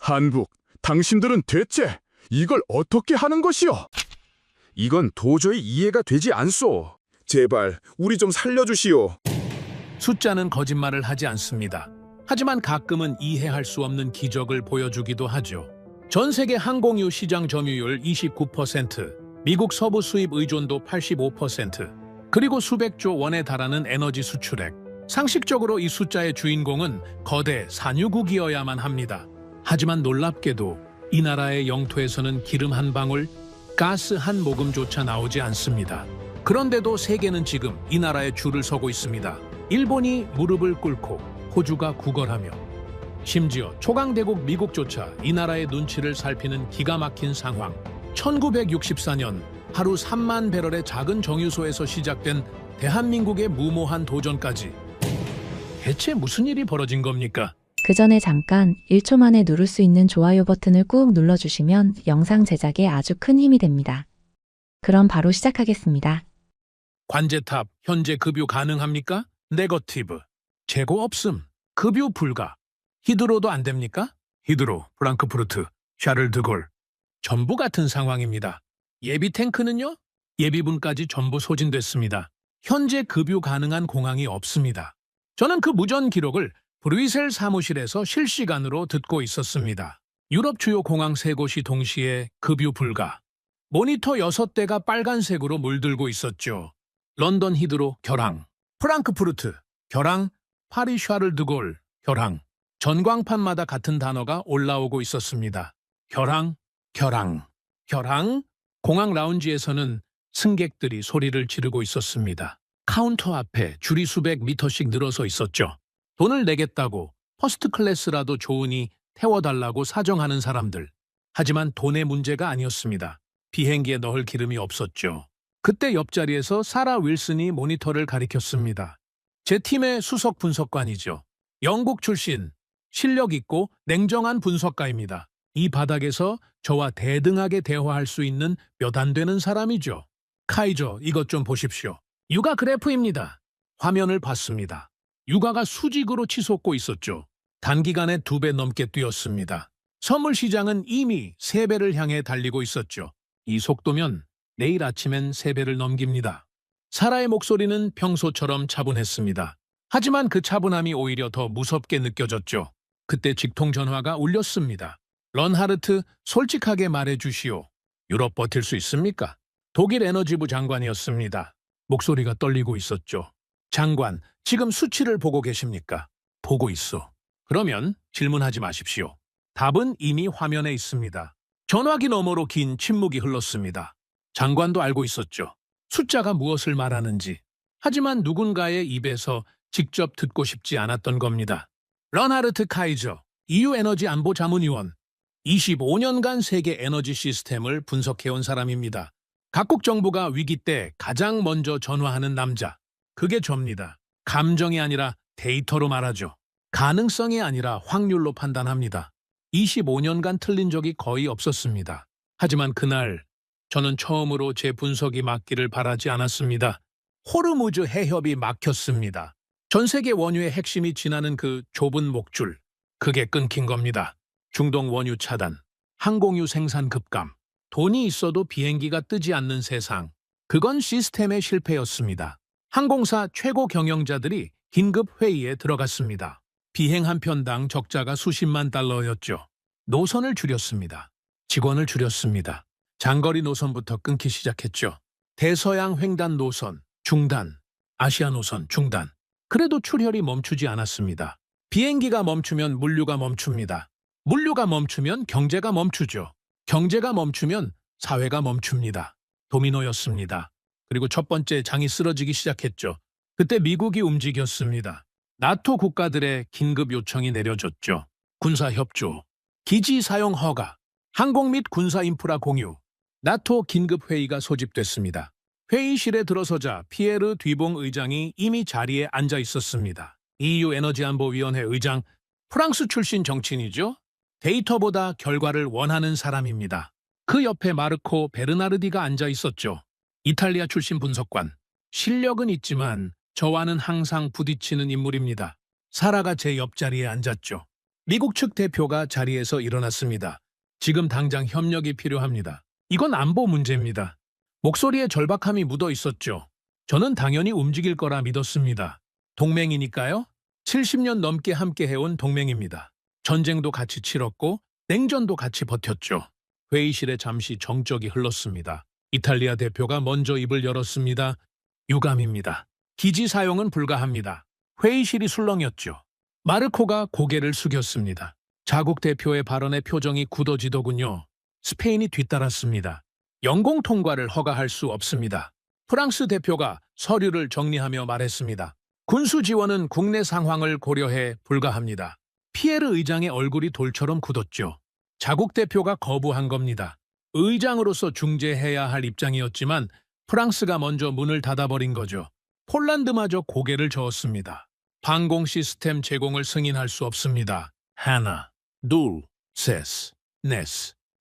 한국, 당신들은 대체 이걸 어떻게 하는 것이오? 이건 도저히 이해가 되지 않소. 제발 우리 좀 살려주시오. 숫자는 거짓말을 하지 않습니다. 하지만 가끔은 이해할 수 없는 기적을 보여주기도 하죠. 전 세계 항공유 시장 점유율 29%, 미국 서부 수입 의존도 85%, 그리고 수백조 원에 달하는 에너지 수출액. 상식적으로 이 숫자의 주인공은 거대 산유국이어야만 합니다. 하지만 놀랍게도 이 나라의 영토에서는 기름 한 방울, 가스 한 모금조차 나오지 않습니다. 그런데도 세계는 지금 이 나라에 줄을 서고 있습니다. 일본이 무릎을 꿇고 호주가 구걸하며 심지어 초강대국 미국조차 이 나라의 눈치를 살피는 기가 막힌 상황. 1964년 하루 3만 배럴의 작은 정유소에서 시작된 대한민국의 무모한 도전까지. 대체 무슨 일이 벌어진 겁니까? 그 전에 잠깐 1초 만에 누를 수 있는 좋아요 버튼을 꾹 눌러주시면 영상 제작에 아주 큰 힘이 됩니다. 그럼 바로 시작하겠습니다. 관제탑 현재 급유 가능합니까? 네거티브. 재고 없음. 급유 불가. 히드로도 안 됩니까? 히드로, 프랑크푸르트, 샤를드골. 전부 같은 상황입니다. 예비 탱크는요? 예비분까지 전부 소진됐습니다. 현재 급유 가능한 공항이 없습니다. 저는 그 무전 기록을 브뤼셀 사무실에서 실시간으로 듣고 있었습니다. 유럽 주요 공항 3곳이 동시에 급유 불가. 모니터 6대가 빨간색으로 물들고 있었죠. 런던 히드로 결항, 프랑크푸르트 결항, 파리 샤를드골 결항. 전광판마다 같은 단어가 올라오고 있었습니다. 결항, 결항, 결항. 공항 라운지에서는 승객들이 소리를 지르고 있었습니다. 카운터 앞에 줄이 수백 미터씩 늘어서 있었죠. 돈을 내겠다고 퍼스트 클래스라도 좋으니 태워달라고 사정하는 사람들. 하지만 돈의 문제가 아니었습니다. 비행기에 넣을 기름이 없었죠. 그때 옆자리에서 사라 윌슨이 모니터를 가리켰습니다. 제 팀의 수석 분석관이죠. 영국 출신, 실력 있고 냉정한 분석가입니다. 이 바닥에서 저와 대등하게 대화할 수 있는 몇 안 되는 사람이죠. 카이저, 이것 좀 보십시오. 유가 그래프입니다. 화면을 봤습니다. 유가가 수직으로 치솟고 있었죠. 단기간에 2배 넘게 뛰었습니다. 선물 시장은 이미 3배를 향해 달리고 있었죠. 이 속도면 내일 아침엔 3배를 넘깁니다. 사라의 목소리는 평소처럼 차분했습니다. 하지만 그 차분함이 오히려 더 무섭게 느껴졌죠. 그때 직통전화가 울렸습니다. 런하르트, 솔직하게 말해주시오. 유럽 버틸 수 있습니까? 독일 에너지부 장관이었습니다. 목소리가 떨리고 있었죠. 장관, 지금 수치를 보고 계십니까? 보고 있어. 그러면 질문하지 마십시오. 답은 이미 화면에 있습니다. 전화기 너머로 긴 침묵이 흘렀습니다. 장관도 알고 있었죠. 숫자가 무엇을 말하는지. 하지만 누군가의 입에서 직접 듣고 싶지 않았던 겁니다. 런하르트 카이저, EU 에너지 안보 자문위원. 25년간 세계 에너지 시스템을 분석해온 사람입니다. 각국 정부가 위기 때 가장 먼저 전화하는 남자. 그게 접니다. 감정이 아니라 데이터로 말하죠. 가능성이 아니라 확률로 판단합니다. 25년간 틀린 적이 거의 없었습니다. 하지만 그날 저는 처음으로 제 분석이 맞기를 바라지 않았습니다. 호르무즈 해협이 막혔습니다. 전 세계 원유의 핵심이 지나는 그 좁은 목줄. 그게 끊긴 겁니다. 중동 원유 차단, 항공유 생산 급감, 돈이 있어도 비행기가 뜨지 않는 세상. 그건 시스템의 실패였습니다. 항공사 최고 경영자들이 긴급 회의에 들어갔습니다. 비행 한 편당 적자가 수십만 달러였죠. 노선을 줄였습니다. 직원을 줄였습니다. 장거리 노선부터 끊기 시작했죠. 대서양 횡단 노선, 중단. 아시아 노선, 중단. 그래도 출혈이 멈추지 않았습니다. 비행기가 멈추면 물류가 멈춥니다. 물류가 멈추면 경제가 멈추죠. 경제가 멈추면 사회가 멈춥니다. 도미노였습니다. 그리고 첫 번째 장이 쓰러지기 시작했죠. 그때 미국이 움직였습니다. 나토 국가들의 긴급 요청이 내려졌죠. 군사협조, 기지 사용 허가, 항공 및 군사 인프라 공유. 나토 긴급회의가 소집됐습니다. 회의실에 들어서자 피에르 뒤봉 의장이 이미 자리에 앉아 있었습니다. EU 에너지안보위원회 의장, 프랑스 출신 정치인이죠. 데이터보다 결과를 원하는 사람입니다. 그 옆에 마르코 베르나르디가 앉아 있었죠. 이탈리아 출신 분석관. 실력은 있지만 저와는 항상 부딪히는 인물입니다. 사라가 제 옆자리에 앉았죠. 미국 측 대표가 자리에서 일어났습니다. 지금 당장 협력이 필요합니다. 이건 안보 문제입니다. 목소리에 절박함이 묻어 있었죠. 저는 당연히 움직일 거라 믿었습니다. 동맹이니까요. 70년 넘게 함께 해온 동맹입니다. 전쟁도 같이 치렀고 냉전도 같이 버텼죠. 회의실에 잠시 정적이 흘렀습니다. 이탈리아 대표가 먼저 입을 열었습니다. 유감입니다. 기지 사용은 불가합니다. 회의실이 술렁였죠. 마르코가 고개를 숙였습니다. 자국 대표의 발언에 표정이 굳어지더군요. 스페인이 뒤따랐습니다. 영공 통과를 허가할 수 없습니다. 프랑스 대표가 서류를 정리하며 말했습니다. 군수 지원은 국내 상황을 고려해 불가합니다. 피에르 의장의 얼굴이 돌처럼 굳었죠. 자국 대표가 거부한 겁니다. 의장으로서 중재해야 할 입장이었지만 프랑스가 먼저 문을 닫아버린 거죠. 폴란드마저 고개를 저었습니다. 방공 시스템 제공을 승인할 수 없습니다. 하나, 둘, 셋, 넷.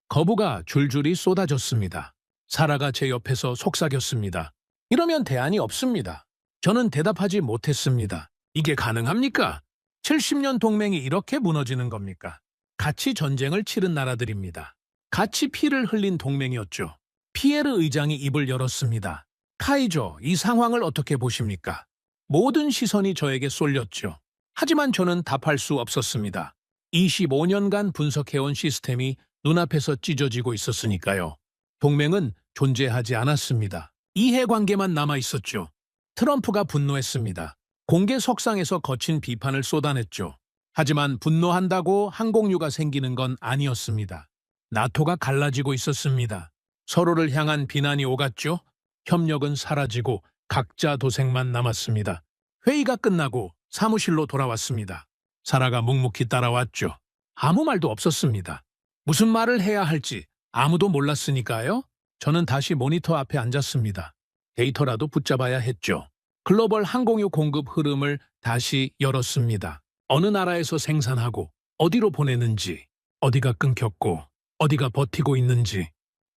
거부가 줄줄이 쏟아졌습니다. 사라가 제 옆에서 속삭였습니다. 이러면 대안이 없습니다. 저는 대답하지 못했습니다. 이게 가능합니까? 70년 동맹이 이렇게 무너지는 겁니까? 같이 전쟁을 치른 나라들입니다. 같이 피를 흘린 동맹이었죠. 피에르 의장이 입을 열었습니다. 카이조, 이 상황을 어떻게 보십니까? 모든 시선이 저에게 쏠렸죠. 하지만 저는 답할 수 없었습니다. 25년간 분석해온 시스템이 눈앞에서 찢어지고 있었으니까요. 동맹은 존재하지 않았습니다. 이해관계만 남아있었죠. 트럼프가 분노했습니다. 공개 석상에서 거친 비판을 쏟아냈죠. 하지만 분노한다고 항공유가 생기는 건 아니었습니다. 나토가 갈라지고 있었습니다. 서로를 향한 비난이 오갔죠. 협력은 사라지고 각자 도생만 남았습니다. 회의가 끝나고 사무실로 돌아왔습니다. 사라가 묵묵히 따라왔죠. 아무 말도 없었습니다. 무슨 말을 해야 할지 아무도 몰랐으니까요. 저는 다시 모니터 앞에 앉았습니다. 데이터라도 붙잡아야 했죠. 글로벌 항공유 공급 흐름을 다시 열었습니다. 어느 나라에서 생산하고 어디로 보내는지, 어디가 끊겼고 어디가 버티고 있는지.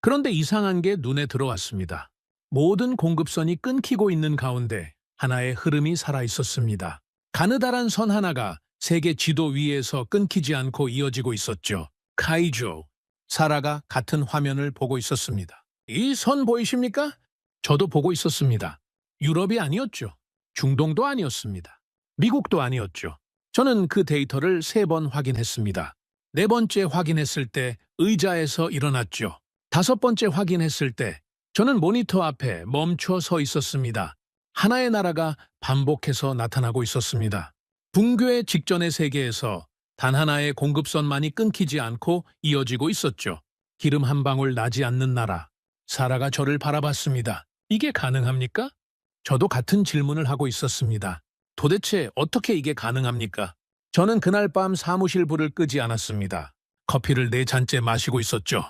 그런데 이상한 게 눈에 들어왔습니다. 모든 공급선이 끊기고 있는 가운데 하나의 흐름이 살아있었습니다. 가느다란 선 하나가 세계 지도 위에서 끊기지 않고 이어지고 있었죠. 카이조. 사라가 같은 화면을 보고 있었습니다. 이 선 보이십니까? 저도 보고 있었습니다. 유럽이 아니었죠. 중동도 아니었습니다. 미국도 아니었죠. 저는 그 데이터를 3번 확인했습니다. 4번째 확인했을 때 의자에서 일어났죠. 5번째 확인했을 때 저는 모니터 앞에 멈춰 서 있었습니다. 하나의 나라가 반복해서 나타나고 있었습니다. 붕괴 직전의 세계에서 단 하나의 공급선만이 끊기지 않고 이어지고 있었죠. 기름 한 방울 나지 않는 나라. 사라가 저를 바라봤습니다. 이게 가능합니까? 저도 같은 질문을 하고 있었습니다. 도대체 어떻게 이게 가능합니까? 저는 그날 밤 사무실 불을 끄지 않았습니다. 커피를 4잔째 마시고 있었죠.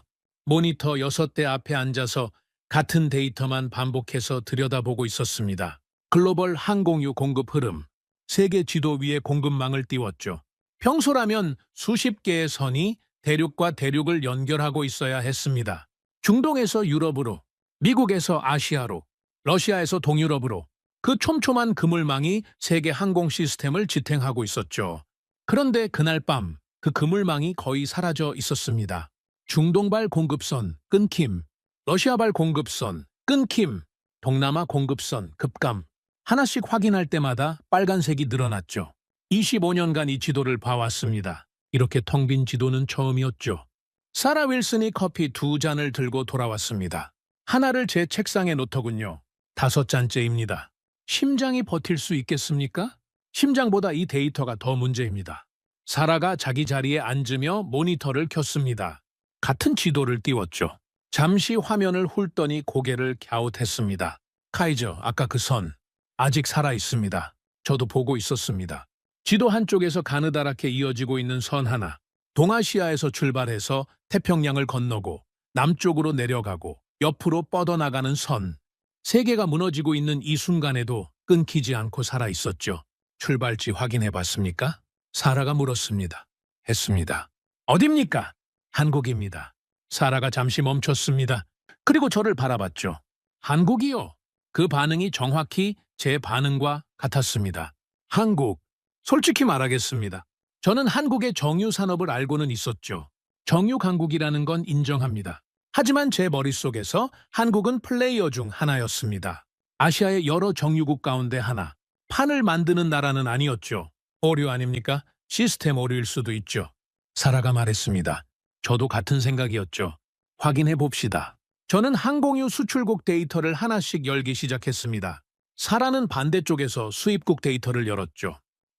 모니터 6대 앞에 앉아서 같은 데이터만 반복해서 들여다보고 있었습니다. 글로벌 항공유 공급 흐름, 세계 지도 위에 공급망을 띄웠죠. 평소라면 수십 개의 선이 대륙과 대륙을 연결하고 있어야 했습니다. 중동에서 유럽으로, 미국에서 아시아로, 러시아에서 동유럽으로 그 촘촘한 그물망이 세계 항공 시스템을 지탱하고 있었죠. 그런데 그날 밤 그 그물망이 거의 사라져 있었습니다. 중동발 공급선 끊김, 러시아발 공급선 끊김, 동남아 공급선 급감. 하나씩 확인할 때마다 빨간색이 늘어났죠. 25년간 이 지도를 봐왔습니다. 이렇게 텅 빈 지도는 처음이었죠. 사라 윌슨이 커피 2잔을 들고 돌아왔습니다. 하나를 제 책상에 놓더군요. 5잔째입니다. 심장이 버틸 수 있겠습니까? 심장보다 이 데이터가 더 문제입니다. 사라가 자기 자리에 앉으며 모니터를 켰습니다. 같은 지도를 띄웠죠. 잠시 화면을 훑더니 고개를 갸웃했습니다. 카이저, 아까 그 선, 아직 살아있습니다. 저도 보고 있었습니다. 지도 한쪽에서 가느다랗게 이어지고 있는 선 하나, 동아시아에서 출발해서 태평양을 건너고 남쪽으로 내려가고 옆으로 뻗어나가는 선. 세계가 무너지고 있는 이 순간에도 끊기지 않고 살아있었죠. 출발지 확인해봤습니까? 사라가 물었습니다. 했습니다. 어딥니까? 한국입니다. 사라가 잠시 멈췄습니다. 그리고 저를 바라봤죠. 한국이요? 그 반응이 정확히 제 반응과 같았습니다. 한국. 솔직히 말하겠습니다. 저는 한국의 정유 산업을 알고는 있었죠. 정유 강국이라는 건 인정합니다. 하지만 제 머릿속에서 한국은 플레이어 중 하나였습니다. 아시아의 여러 정유국 가운데 하나. 판을 만드는 나라는 아니었죠. 오류 아닙니까? 시스템 오류일 수도 있죠. 사라가 말했습니다. 저도 같은 생각이었죠. 확인해 봅시다. 저는 항공유 수출국 데이터를 하나씩 열기 시작했습니다. 사라는 반대쪽에서 수입국 데이터를 열었죠.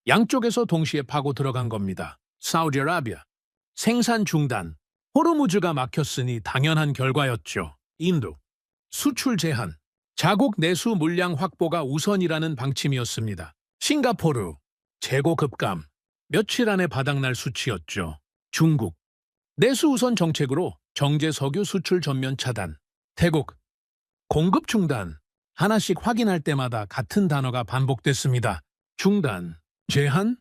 양쪽에서 동시에 파고 들어간 겁니다. 사우디아라비아. 생산 중단. 호르무즈가 막혔으니 당연한 결과였죠. 인도. 수출 제한. 자국 내수 물량 확보가 우선이라는 방침이었습니다. 싱가포르. 재고 급감. 며칠 안에 바닥날 수치였죠. 중국. 내수 우선 정책으로 정제 석유 수출 전면 차단. 태국. 공급 중단. 하나씩 확인할 때마다 같은 단어가 반복됐습니다. 중단, 제한,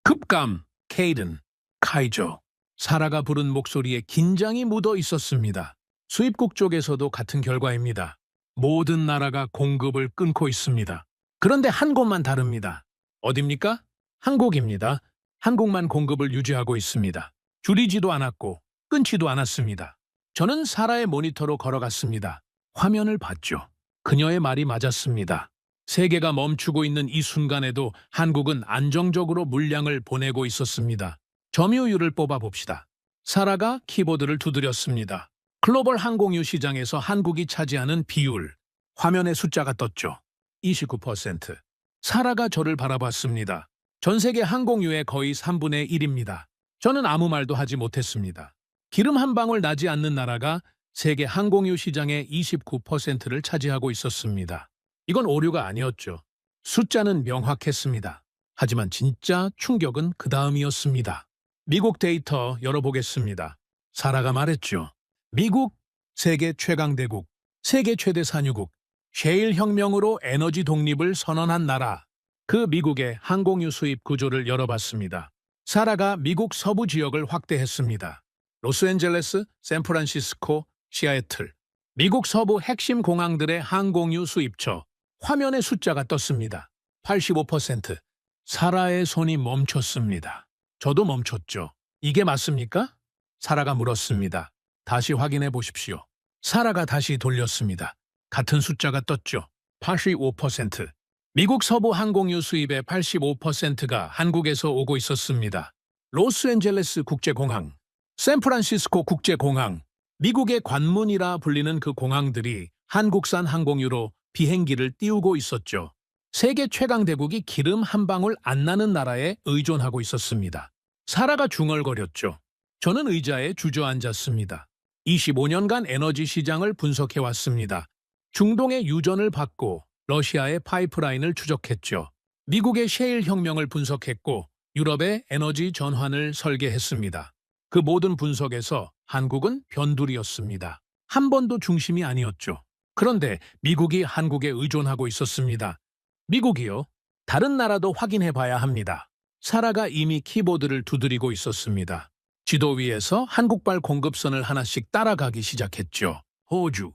급감, 케이든, 카이저. 사라가 부른 목소리에 긴장이 묻어 있었습니다. 수입국 쪽에서도 같은 결과입니다. 모든 나라가 공급을 끊고 있습니다. 그런데 한 곳만 다릅니다. 어딥니까? 한국입니다. 한국만 공급을 유지하고 있습니다. 줄이지도 않았고 끊지도 않았습니다. 저는 사라의 모니터로 걸어갔습니다. 화면을 봤죠. 그녀의 말이 맞았습니다. 세계가 멈추고 있는 이 순간에도 한국은 안정적으로 물량을 보내고 있었습니다. 점유율을 뽑아봅시다. 사라가 키보드를 두드렸습니다. 글로벌 항공유 시장에서 한국이 차지하는 비율. 화면에 숫자가 떴죠. 29%. 사라가 저를 바라봤습니다. 전 세계 항공유의 거의 3분의 1입니다. 저는 아무 말도 하지 못했습니다. 기름 한 방울 나지 않는 나라가 세계 항공유 시장의 29%를 차지하고 있었습니다. 이건 오류가 아니었죠. 숫자는 명확했습니다. 하지만 진짜 충격은 그 다음이었습니다. 미국 데이터 열어보겠습니다. 사라가 말했죠. 미국, 세계 최강대국, 세계 최대 산유국, 셰일 혁명으로 에너지 독립을 선언한 나라. 그 미국의 항공유 수입 구조를 열어봤습니다. 사라가 미국 서부 지역을 확대했습니다. 로스앤젤레스, 샌프란시스코, 시애틀. 미국 서부 핵심 공항들의 항공유 수입처. 화면에 숫자가 떴습니다. 85%. 사라의 손이 멈췄습니다. 저도 멈췄죠. 이게 맞습니까? 사라가 물었습니다. 다시 확인해 보십시오. 사라가 다시 돌렸습니다. 같은 숫자가 떴죠. 85%. 미국 서부 항공유 수입의 85%가 한국에서 오고 있었습니다. 로스앤젤레스 국제공항, 샌프란시스코 국제공항, 미국의 관문이라 불리는 그 공항들이 한국산 항공유로 비행기를 띄우고 있었죠. 세계 최강대국이 기름 한 방울 안 나는 나라에 의존하고 있었습니다. 사라가 중얼거렸죠. 저는 의자에 주저앉았습니다. 25년간 에너지 시장을 분석해왔습니다. 중동의 유전을 받고 러시아의 파이프라인을 추적했죠. 미국의 셰일 혁명을 분석했고 유럽의 에너지 전환을 설계했습니다. 그 모든 분석에서 한국은 변두리였습니다. 한 번도 중심이 아니었죠. 그런데 미국이 한국에 의존하고 있었습니다. 미국이요? 다른 나라도 확인해 봐야 합니다. 사라가 이미 키보드를 두드리고 있었습니다. 지도 위에서 한국발 공급선을 하나씩 따라가기 시작했죠. 호주.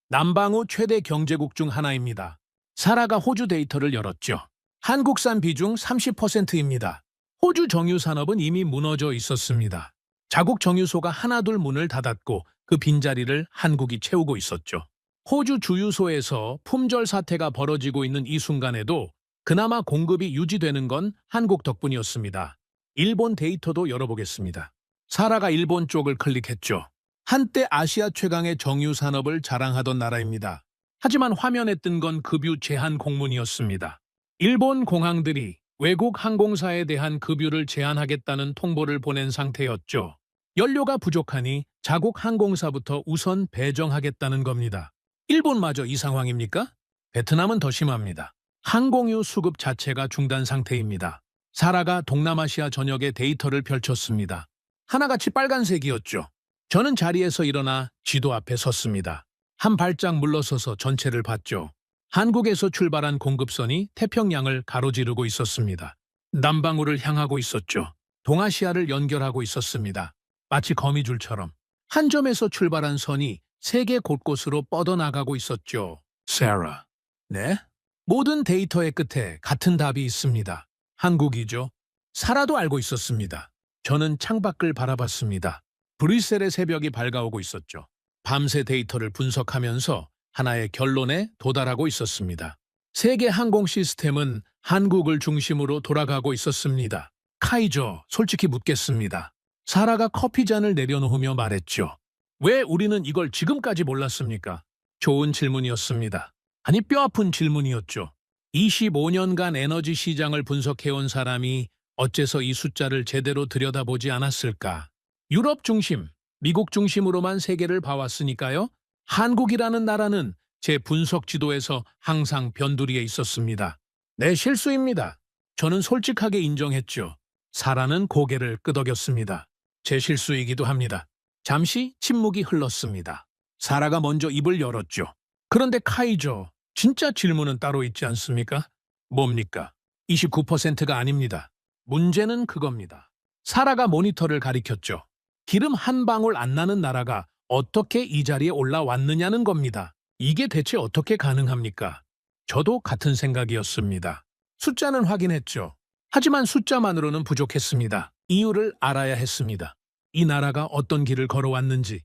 남방우 최대 경제국 중 하나입니다. 사라가 호주 데이터를 열었죠. 한국산 비중 30%입니다. 호주 정유 산업은 이미 무너져 있었습니다. 자국 정유소가 하나둘 문을 닫았고 그 빈자리를 한국이 채우고 있었죠. 호주 주유소에서 품절 사태가 벌어지고 있는 이 순간에도 그나마 공급이 유지되는 건 한국 덕분이었습니다. 일본 데이터도 열어보겠습니다. 사라가 일본 쪽을 클릭했죠. 한때 아시아 최강의 정유 산업을 자랑하던 나라입니다. 하지만 화면에 뜬 건 급유 제한 공문이었습니다. 일본 공항들이 외국 항공사에 대한 급유를 제한하겠다는 통보를 보낸 상태였죠. 연료가 부족하니 자국 항공사부터 우선 배정하겠다는 겁니다. 일본마저 이 상황입니까? 베트남은 더 심합니다. 항공유 수급 자체가 중단 상태입니다. 사라가 동남아시아 전역의 데이터를 펼쳤습니다. 하나같이 빨간색이었죠. 저는 자리에서 일어나 지도 앞에 섰습니다. 한 발짝 물러서서 전체를 봤죠. 한국에서 출발한 공급선이 태평양을 가로지르고 있었습니다. 남방우를 향하고 있었죠. 동아시아를 연결하고 있었습니다. 마치 거미줄처럼. 한 점에서 출발한 선이 세계 곳곳으로 뻗어나가고 있었죠. 사라. 네? 모든 데이터의 끝에 같은 답이 있습니다. 한국이죠. 사라도 알고 있었습니다. 저는 창밖을 바라봤습니다. 브뤼셀의 새벽이 밝아오고 있었죠. 밤새 데이터를 분석하면서 하나의 결론에 도달하고 있었습니다. 세계 항공 시스템은 한국을 중심으로 돌아가고 있었습니다. 카이저, 솔직히 묻겠습니다. 사라가 커피잔을 내려놓으며 말했죠. 왜 우리는 이걸 지금까지 몰랐습니까? 좋은 질문이었습니다. 아니, 뼈아픈 질문이었죠. 25년간 에너지 시장을 분석해온 사람이 어째서 이 숫자를 제대로 들여다보지 않았을까? 유럽 중심, 미국 중심으로만 세계를 봐왔으니까요. 한국이라는 나라는 제 분석 지도에서 항상 변두리에 있었습니다. 내 실수입니다. 저는 솔직하게 인정했죠. 사라는 고개를 끄덕였습니다. 제 실수이기도 합니다. 잠시 침묵이 흘렀습니다. 사라가 먼저 입을 열었죠. 그런데 카이저, 진짜 질문은 따로 있지 않습니까? 뭡니까? 29%가 아닙니다. 문제는 그겁니다. 사라가 모니터를 가리켰죠. 기름 한 방울 안 나는 나라가 어떻게 이 자리에 올라왔느냐는 겁니다. 이게 대체 어떻게 가능합니까? 저도 같은 생각이었습니다. 숫자는 확인했죠. 하지만 숫자만으로는 부족했습니다. 이유를 알아야 했습니다. 이 나라가 어떤 길을 걸어왔는지,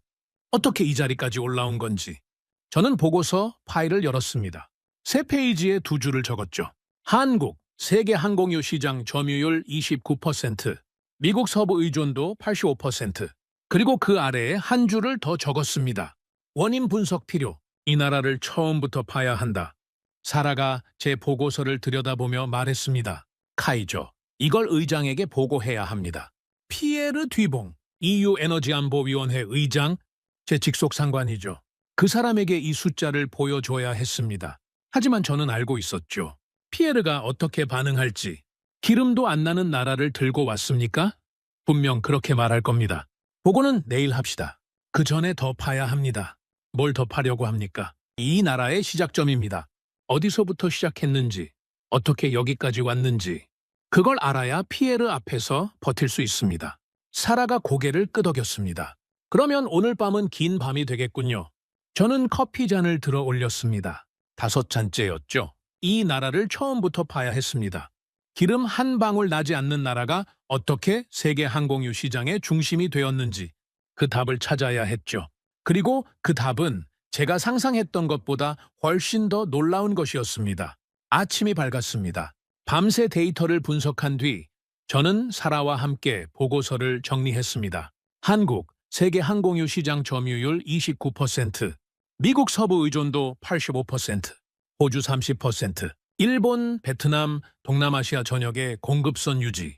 어떻게 이 자리까지 올라온 건지. 저는 보고서 파일을 열었습니다. 3페이지에 2줄을 적었죠. 한국, 세계 항공유 시장 점유율 29%, 미국 서부 의존도 85%, 그리고 그 아래에 한 줄을 더 적었습니다. 원인 분석 필요, 이 나라를 처음부터 파야 한다. 사라가 제 보고서를 들여다보며 말했습니다. 카이저, 이걸 의장에게 보고해야 합니다. 피에르 뒤봉, EU 에너지안보위원회 의장, 제 직속 상관이죠. 그 사람에게 이 숫자를 보여줘야 했습니다. 하지만 저는 알고 있었죠. 피에르가 어떻게 반응할지. 기름도 안 나는 나라를 들고 왔습니까? 분명 그렇게 말할 겁니다. 보고는 내일 합시다. 그 전에 더 파야 합니다. 뭘 더 파려고 합니까? 이 나라의 시작점입니다. 어디서부터 시작했는지, 어떻게 여기까지 왔는지. 그걸 알아야 피에르 앞에서 버틸 수 있습니다. 사라가 고개를 끄덕였습니다. 그러면 오늘 밤은 긴 밤이 되겠군요. 저는 커피잔을 들어 올렸습니다. 5잔째였죠. 이 나라를 처음부터 파야 했습니다. 기름 한 방울 나지 않는 나라가 어떻게 세계 항공유 시장의 중심이 되었는지 그 답을 찾아야 했죠. 그리고 그 답은 제가 상상했던 것보다 훨씬 더 놀라운 것이었습니다. 아침이 밝았습니다. 밤새 데이터를 분석한 뒤 저는 사라와 함께 보고서를 정리했습니다. 한국, 세계 항공유 시장 점유율 29%, 미국 서부 의존도 85%, 호주 30%, 일본, 베트남, 동남아시아 전역의 공급선 유지.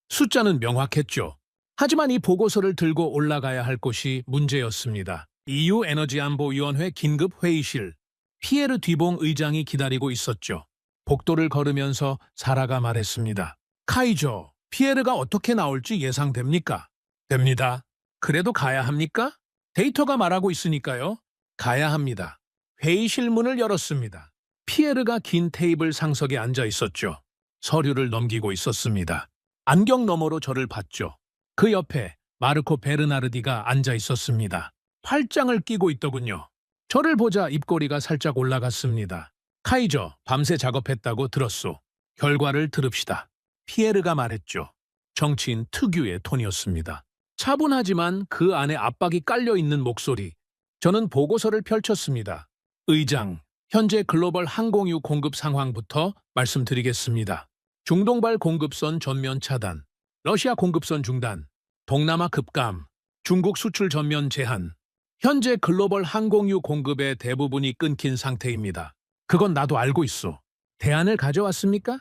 숫자는 명확했죠. 하지만 이 보고서를 들고 올라가야 할 곳이 문제였습니다. EU 에너지안보위원회 긴급회의실. 피에르 뒤봉 의장이 기다리고 있었죠. 복도를 걸으면서 사라가 말했습니다. 카이저, 피에르가 어떻게 나올지 예상됩니까? 됩니다. 그래도 가야 합니까? 데이터가 말하고 있으니까요. 가야 합니다. 회의실 문을 열었습니다. 피에르가 긴 테이블 상석에 앉아 있었죠. 서류를 넘기고 있었습니다. 안경 너머로 저를 봤죠. 그 옆에 마르코 베르나르디가 앉아 있었습니다. 팔짱을 끼고 있더군요. 저를 보자 입꼬리가 살짝 올라갔습니다. 카이저, 밤새 작업했다고 들었소. 결과를 들읍시다. 피에르가 말했죠. 정치인 특유의 톤이었습니다. 차분하지만 그 안에 압박이 깔려있는 목소리. 저는 보고서를 펼쳤습니다. 의장, 현재 글로벌 항공유 공급 상황부터 말씀드리겠습니다. 중동발 공급선 전면 차단, 러시아 공급선 중단, 동남아 급감, 중국 수출 전면 제한. 현재 글로벌 항공유 공급의 대부분이 끊긴 상태입니다. 그건 나도 알고 있어. 대안을 가져왔습니까?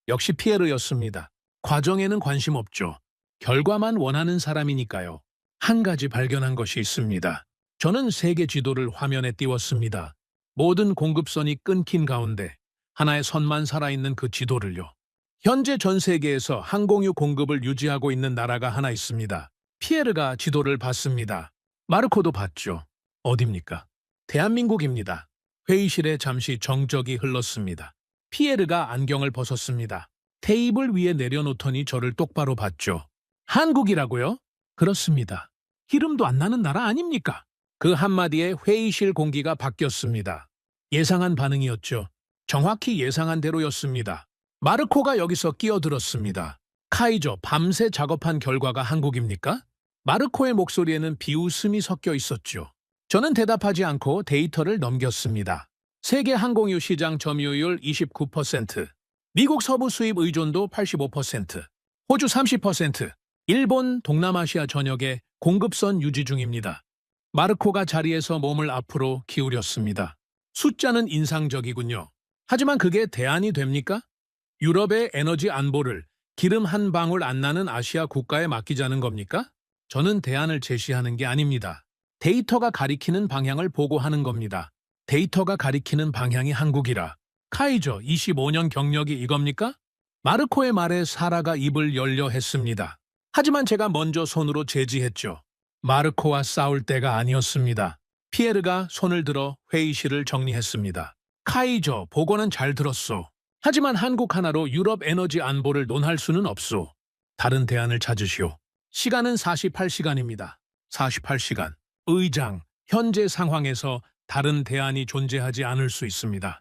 역시 피에르였습니다. 과정에는 관심 없죠. 결과만 원하는 사람이니까요. 한 가지 발견한 것이 있습니다. 저는 세계 지도를 화면에 띄웠습니다. 모든 공급선이 끊긴 가운데 하나의 선만 살아있는 그 지도를요. 현재 전 세계에서 항공유 공급을 유지하고 있는 나라가 하나 있습니다. 피에르가 지도를 봤습니다. 마르코도 봤죠. 어딥니까? 대한민국입니다. 회의실에 잠시 정적이 흘렀습니다. 피에르가 안경을 벗었습니다. 테이블 위에 내려놓더니 저를 똑바로 봤죠. 한국이라고요? 그렇습니다. 기름도 안 나는 나라 아닙니까? 그 한마디에 회의실 공기가 바뀌었습니다. 예상한 반응이었죠. 정확히 예상한 대로였습니다. 마르코가 여기서 끼어들었습니다. 카이저, 밤새 작업한 결과가 한국입니까? 마르코의 목소리에는 비웃음이 섞여 있었죠. 저는 대답하지 않고 데이터를 넘겼습니다. 세계 항공유 시장 점유율 29%, 미국 서부 수입 의존도 85%, 호주 30%, 일본, 동남아시아 전역에 공급선 유지 중입니다. 마르코가 자리에서 몸을 앞으로 기울였습니다. 숫자는 인상적이군요. 하지만 그게 대안이 됩니까? 유럽의 에너지 안보를 기름 한 방울 안 나는 아시아 국가에 맡기자는 겁니까? 저는 대안을 제시하는 게 아닙니다. 데이터가 가리키는 방향을 보고하는 겁니다. 데이터가 가리키는 방향이 한국이라. 카이저 25년 경력이 이겁니까? 마르코의 말에 사라가 입을 열려 했습니다. 하지만 제가 먼저 손으로 제지했죠. 마르코와 싸울 때가 아니었습니다. 피에르가 손을 들어 회의실을 정리했습니다. 카이저, 보고는 잘 들었소. 하지만 한국 하나로 유럽 에너지 안보를 논할 수는 없소. 다른 대안을 찾으시오. 시간은 48시간입니다. 48시간. 의장, 현재 상황에서 다른 대안이 존재하지 않을 수 있습니다.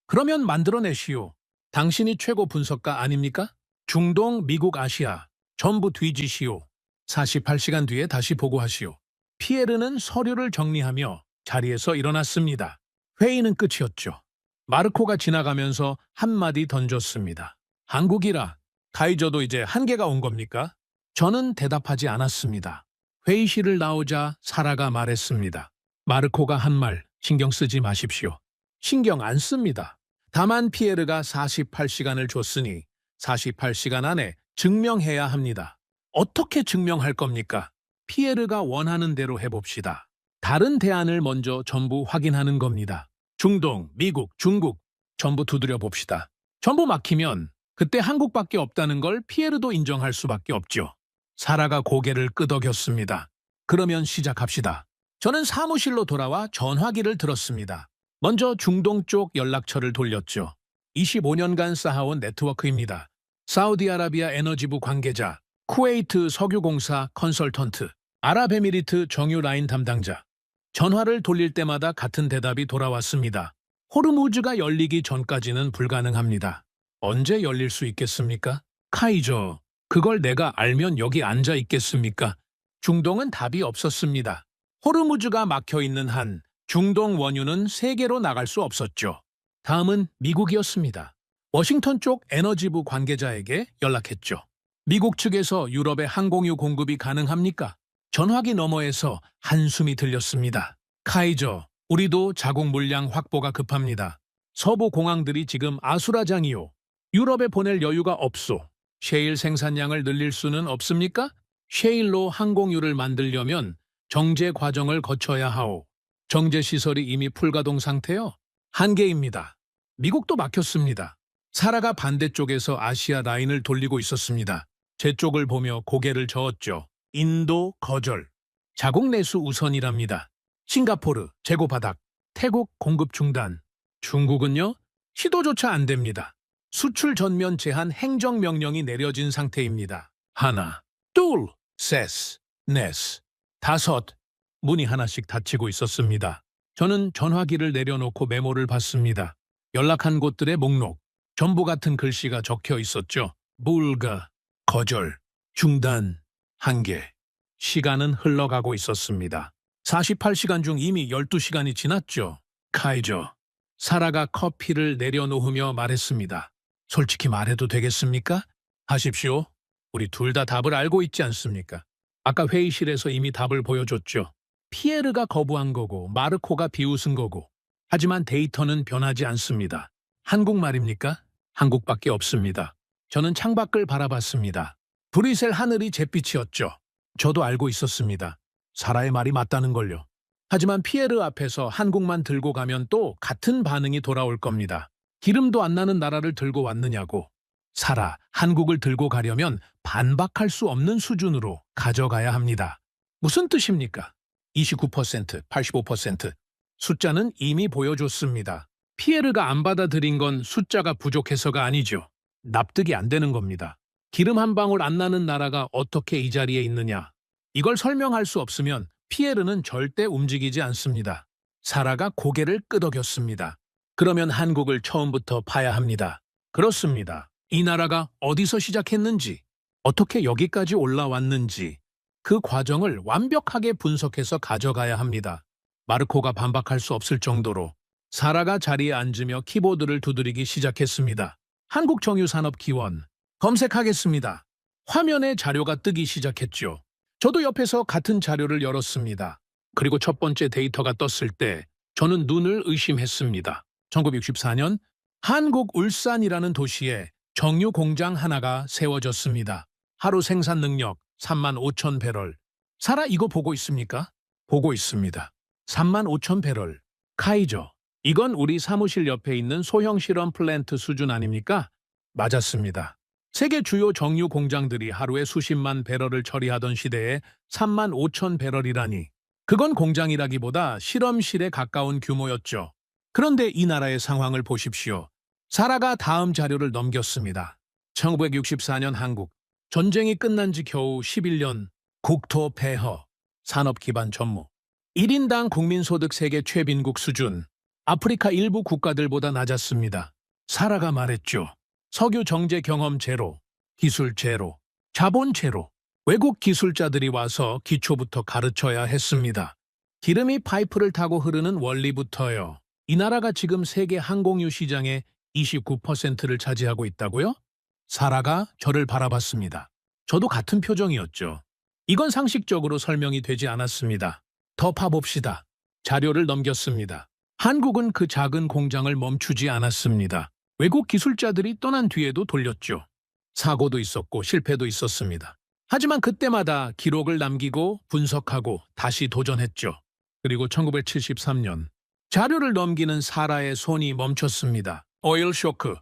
그러면 만들어내시오. 당신이 최고 분석가 아닙니까? 중동, 미국, 아시아 전부 뒤지시오. 48시간 뒤에 다시 보고하시오. 피에르는 서류를 정리하며 자리에서 일어났습니다. 회의는 끝이었죠. 마르코가 지나가면서 한마디 던졌습니다. 한국이라 카이저도 이제 한계가 온 겁니까? 저는 대답하지 않았습니다. 회의실을 나오자 사라가 말했습니다. 마르코가 한 말 신경 쓰지 마십시오. 신경 안 씁니다. 다만 피에르가 48시간을 줬으니 48시간 안에 증명해야 합니다. 어떻게 증명할 겁니까? 피에르가 원하는 대로 해봅시다. 다른 대안을 먼저 전부 확인하는 겁니다. 중동, 미국, 중국 전부 두드려 봅시다. 전부 막히면 그때 한국밖에 없다는 걸 피에르도 인정할 수밖에 없죠. 사라가 고개를 끄덕였습니다. 그러면 시작합시다. 저는 사무실로 돌아와 전화기를 들었습니다. 먼저 중동 쪽 연락처를 돌렸죠. 25년간 쌓아온 네트워크입니다. 사우디아라비아 에너지부 관계자, 쿠웨이트 석유공사 컨설턴트, 아랍에미리트 정유 라인 담당자. 전화를 돌릴 때마다 같은 대답이 돌아왔습니다. 호르무즈가 열리기 전까지는 불가능합니다. 언제 열릴 수 있겠습니까? 카이저, 그걸 내가 알면 여기 앉아 있겠습니까? 중동은 답이 없었습니다. 호르무즈가 막혀있는 한 중동 원유는 세계로 나갈 수 없었죠. 다음은 미국이었습니다. 워싱턴 쪽 에너지부 관계자에게 연락했죠. 미국 측에서 유럽에 항공유 공급이 가능합니까? 전화기 너머에서 한숨이 들렸습니다. 카이저, 우리도 자국 물량 확보가 급합니다. 서부 공항들이 지금 아수라장이요. 유럽에 보낼 여유가 없소. 셰일 생산량을 늘릴 수는 없습니까? 셰일로 항공유를 만들려면 정제 과정을 거쳐야 하오. 정제 시설이 이미 풀가동 상태요. 한계입니다. 미국도 막혔습니다. 사라가 반대쪽에서 아시아 라인을 돌리고 있었습니다. 제 쪽을 보며 고개를 저었죠. 인도 거절. 자국 내수 우선이랍니다. 싱가포르 재고 바닥. 태국 공급 중단. 중국은요? 시도조차 안 됩니다. 수출 전면 제한 행정명령이 내려진 상태입니다. 하나, 둘, 셋, 넷, 다섯. 문이 하나씩 닫히고 있었습니다. 저는 전화기를 내려놓고 메모를 봤습니다. 연락한 곳들의 목록. 전부 같은 글씨가 적혀 있었죠. 불가, 거절, 중단, 한계. 시간은 흘러가고 있었습니다. 48시간 중 이미 12시간이 지났죠. 카이저. 사라가 커피를 내려놓으며 말했습니다. 솔직히 말해도 되겠습니까? 하십시오. 우리 둘 다 답을 알고 있지 않습니까? 아까 회의실에서 이미 답을 보여줬죠. 피에르가 거부한 거고 마르코가 비웃은 거고. 하지만 데이터는 변하지 않습니다. 한국말입니까? 한국밖에 없습니다. 저는 창밖을 바라봤습니다. 브뤼셀 하늘이 잿빛이었죠. 저도 알고 있었습니다. 사라의 말이 맞다는 걸요. 하지만 피에르 앞에서 한국만 들고 가면 또 같은 반응이 돌아올 겁니다. 기름도 안 나는 나라를 들고 왔느냐고. 사라, 한국을 들고 가려면 반박할 수 없는 수준으로 가져가야 합니다. 무슨 뜻입니까? 29%, 85%. 숫자는 이미 보여줬습니다. 피에르가 안 받아들인 건 숫자가 부족해서가 아니죠. 납득이 안 되는 겁니다. 기름 한 방울 안 나는 나라가 어떻게 이 자리에 있느냐. 이걸 설명할 수 없으면 피에르는 절대 움직이지 않습니다. 사라가 고개를 끄덕였습니다. 그러면 한국을 처음부터 파야 합니다. 그렇습니다. 이 나라가 어디서 시작했는지, 어떻게 여기까지 올라왔는지 그 과정을 완벽하게 분석해서 가져가야 합니다. 마르코가 반박할 수 없을 정도로 사라가 자리에 앉으며 키보드를 두드리기 시작했습니다. 한국정유산업기원 검색하겠습니다. 화면에 자료가 뜨기 시작했죠. 저도 옆에서 같은 자료를 열었습니다. 그리고 첫 번째 데이터가 떴을 때 저는 눈을 의심했습니다. 1964년 한국 울산이라는 도시에 정유 공장 하나가 세워졌습니다. 하루 생산 능력 3만 5천 배럴. 사라 이거 보고 있습니까? 보고 있습니다. 3만 5천 배럴. 카이저. 이건 우리 사무실 옆에 있는 소형 실험 플랜트 수준 아닙니까? 맞았습니다. 세계 주요 정유 공장들이 하루에 수십만 배럴을 처리하던 시대에 3만 5천 배럴이라니. 그건 공장이라기보다 실험실에 가까운 규모였죠. 그런데 이 나라의 상황을 보십시오. 사라가 다음 자료를 넘겼습니다. 1964년 한국. 전쟁이 끝난 지 겨우 11년. 국토 폐허. 산업 기반 전무. 1인당 국민소득 세계 최빈국 수준. 아프리카 일부 국가들보다 낮았습니다. 사라가 말했죠. 석유 정제 경험 제로, 기술 제로, 자본 제로. 외국 기술자들이 와서 기초부터 가르쳐야 했습니다. 기름이 파이프를 타고 흐르는 원리부터요. 이 나라가 지금 세계 항공유 시장의 29%를 차지하고 있다고요? 사라가 저를 바라봤습니다. 저도 같은 표정이었죠. 이건 상식적으로 설명이 되지 않았습니다. 더 파봅시다. 자료를 넘겼습니다. 한국은 그 작은 공장을 멈추지 않았습니다. 외국 기술자들이 떠난 뒤에도 돌렸죠. 사고도 있었고 실패도 있었습니다. 하지만 그때마다 기록을 남기고 분석하고 다시 도전했죠. 그리고 1973년 자료를 넘기는 사라의 손이 멈췄습니다. 오일 쇼크.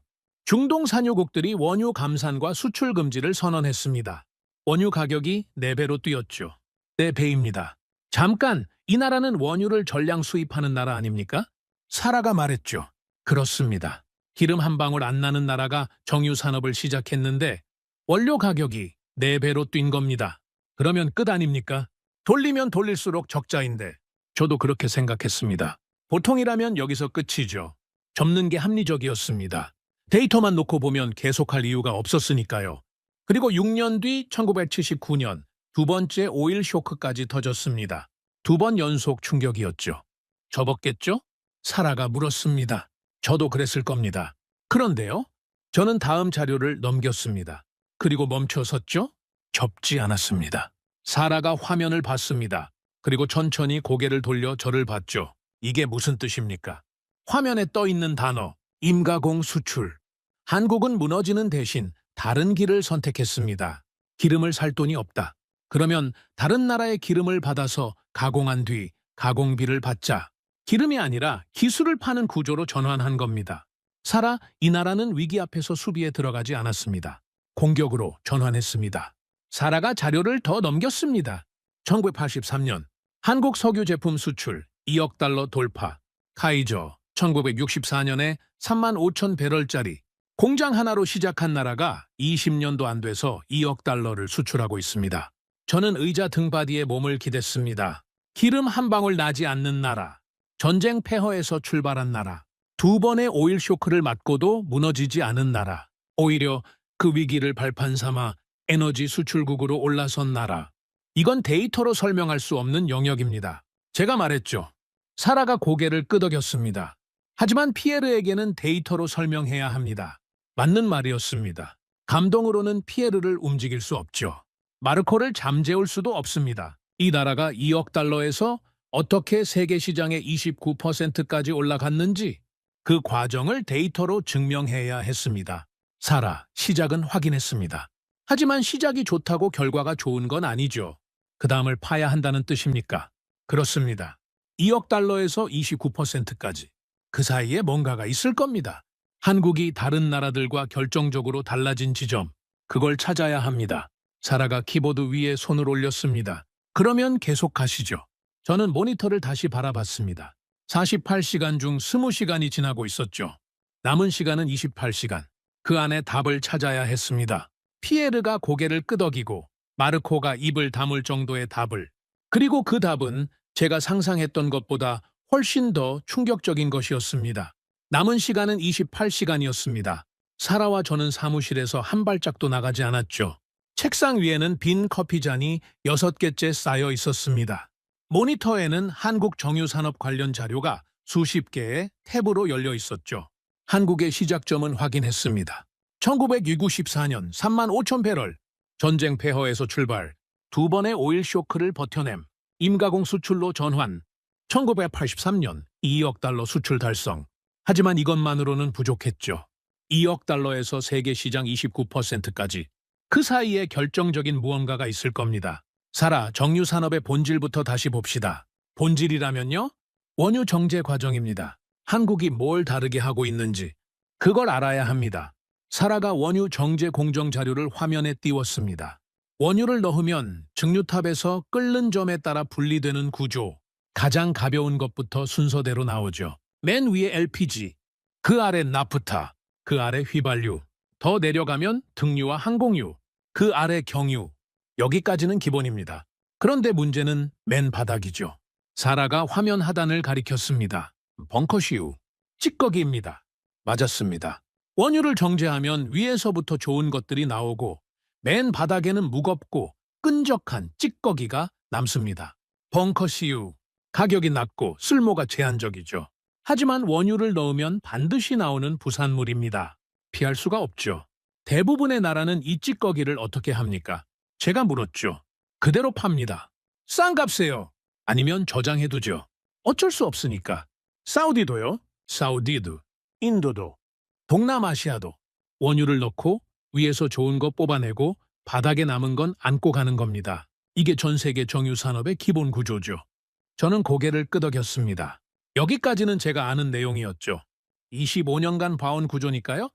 중동 산유국들이 원유 감산과 수출 금지를 선언했습니다. 원유 가격이 4배로 뛰었죠. 4배입니다. 잠깐, 이 나라는 원유를 전량 수입하는 나라 아닙니까? 사라가 말했죠. 그렇습니다. 기름 한 방울 안 나는 나라가 정유 산업을 시작했는데 원료 가격이 4배로 뛴 겁니다. 그러면 끝 아닙니까? 돌리면 돌릴수록 적자인데 저도 그렇게 생각했습니다. 보통이라면 여기서 끝이죠. 접는 게 합리적이었습니다. 데이터만 놓고 보면 계속할 이유가 없었으니까요. 그리고 6년 뒤 1979년 두 번째 오일 쇼크까지 터졌습니다. 2번 연속 충격이었죠. 접었겠죠? 사라가 물었습니다. 저도 그랬을 겁니다. 그런데요, 저는 다음 자료를 넘겼습니다. 그리고 멈춰섰죠? 접지 않았습니다. 사라가 화면을 봤습니다. 그리고 천천히 고개를 돌려 저를 봤죠. 이게 무슨 뜻입니까? 화면에 떠 있는 단어, 임가공 수출. 한국은 무너지는 대신 다른 길을 선택했습니다. 기름을 살 돈이 없다. 그러면 다른 나라의 기름을 받아서 가공한 뒤 가공비를 받자. 기름이 아니라 기술을 파는 구조로 전환한 겁니다. 사라, 이 나라는 위기 앞에서 수비에 들어가지 않았습니다. 공격으로 전환했습니다. 사라가 자료를 더 넘겼습니다. 1983년 한국 석유 제품 수출 2억 달러 돌파. 카이저. 1964년에 3만 5천 배럴짜리 공장 하나로 시작한 나라가 20년도 안 돼서 2억 달러를 수출하고 있습니다. 저는 의자 등받이에 몸을 기댔습니다. 기름 한 방울 나지 않는 나라. 전쟁 폐허에서 출발한 나라. 2번의 오일 쇼크를 맞고도 무너지지 않은 나라. 오히려 그 위기를 발판 삼아 에너지 수출국으로 올라선 나라. 이건 데이터로 설명할 수 없는 영역입니다. 제가 말했죠. 사라가 고개를 끄덕였습니다. 하지만 피에르에게는 데이터로 설명해야 합니다. 맞는 말이었습니다. 감동으로는 피에르를 움직일 수 없죠. 마르코를 잠재울 수도 없습니다. 이 나라가 2억 달러에서 어떻게 세계 시장의 29%까지 올라갔는지 그 과정을 데이터로 증명해야 했습니다. 사라, 시작은 확인했습니다. 하지만 시작이 좋다고 결과가 좋은 건 아니죠. 그 다음을 파야 한다는 뜻입니까? 그렇습니다. 2억 달러에서 29%까지. 그 사이에 뭔가가 있을 겁니다. 한국이 다른 나라들과 결정적으로 달라진 지점, 그걸 찾아야 합니다. 사라가 키보드 위에 손을 올렸습니다. 그러면 계속 가시죠. 저는 모니터를 다시 바라봤습니다. 48시간 중 20시간이 지나고 있었죠. 남은 시간은 28시간. 그 안에 답을 찾아야 했습니다. 피에르가 고개를 끄덕이고 마르코가 입을 다물 정도의 답을. 그리고 그 답은 제가 상상했던 것보다 훨씬 더 충격적인 것이었습니다. 남은 시간은 28시간이었습니다. 사라와 저는 사무실에서 한 발짝도 나가지 않았죠. 책상 위에는 빈 커피잔이 6개째 쌓여 있었습니다. 모니터에는 한국 정유산업 관련 자료가 수십 개의 탭으로 열려 있었죠. 한국의 시작점은 확인했습니다. 1994년 3만 5천 배럴, 전쟁 폐허에서 출발, 2번의 오일 쇼크를 버텨냄, 임가공 수출로 전환, 1983년 2억 달러 수출 달성. 하지만 이것만으로는 부족했죠. 2억 달러에서 세계 시장 29%까지. 그 사이에 결정적인 무언가가 있을 겁니다. 사라, 정유산업의 본질부터 다시 봅시다. 본질이라면요? 원유 정제 과정입니다. 한국이 뭘 다르게 하고 있는지 그걸 알아야 합니다. 사라가 원유 정제 공정 자료를 화면에 띄웠습니다. 원유를 넣으면 증류탑에서 끓는 점에 따라 분리되는 구조. 가장 가벼운 것부터 순서대로 나오죠. 맨 위에 LPG, 그 아래 나프타, 그 아래 휘발유, 더 내려가면 등유와 항공유, 그 아래 경유. 여기까지는 기본입니다. 그런데 문제는 맨 바닥이죠. 사라가 화면 하단을 가리켰습니다. 벙커시우, 찌꺼기입니다. 맞았습니다. 원유를 정제하면 위에서부터 좋은 것들이 나오고 맨 바닥에는 무겁고 끈적한 찌꺼기가 남습니다. 벙커시우, 가격이 낮고 쓸모가 제한적이죠. 하지만 원유를 넣으면 반드시 나오는 부산물입니다. 피할 수가 없죠. 대부분의 나라는 이 찌꺼기를 어떻게 합니까? 제가 물었죠. 그대로 팝니다. 싼 값에요. 아니면 저장해두죠. 어쩔 수 없으니까. 사우디도요. 사우디도. 인도도. 동남아시아도. 원유를 넣고 위에서 좋은 거 뽑아내고 바닥에 남은 건 안고 가는 겁니다. 이게 전 세계 정유산업의 기본 구조죠. 저는 고개를 끄덕였습니다. 여기까지는 제가 아는 내용이었죠. 25년간 봐온 구조니까요.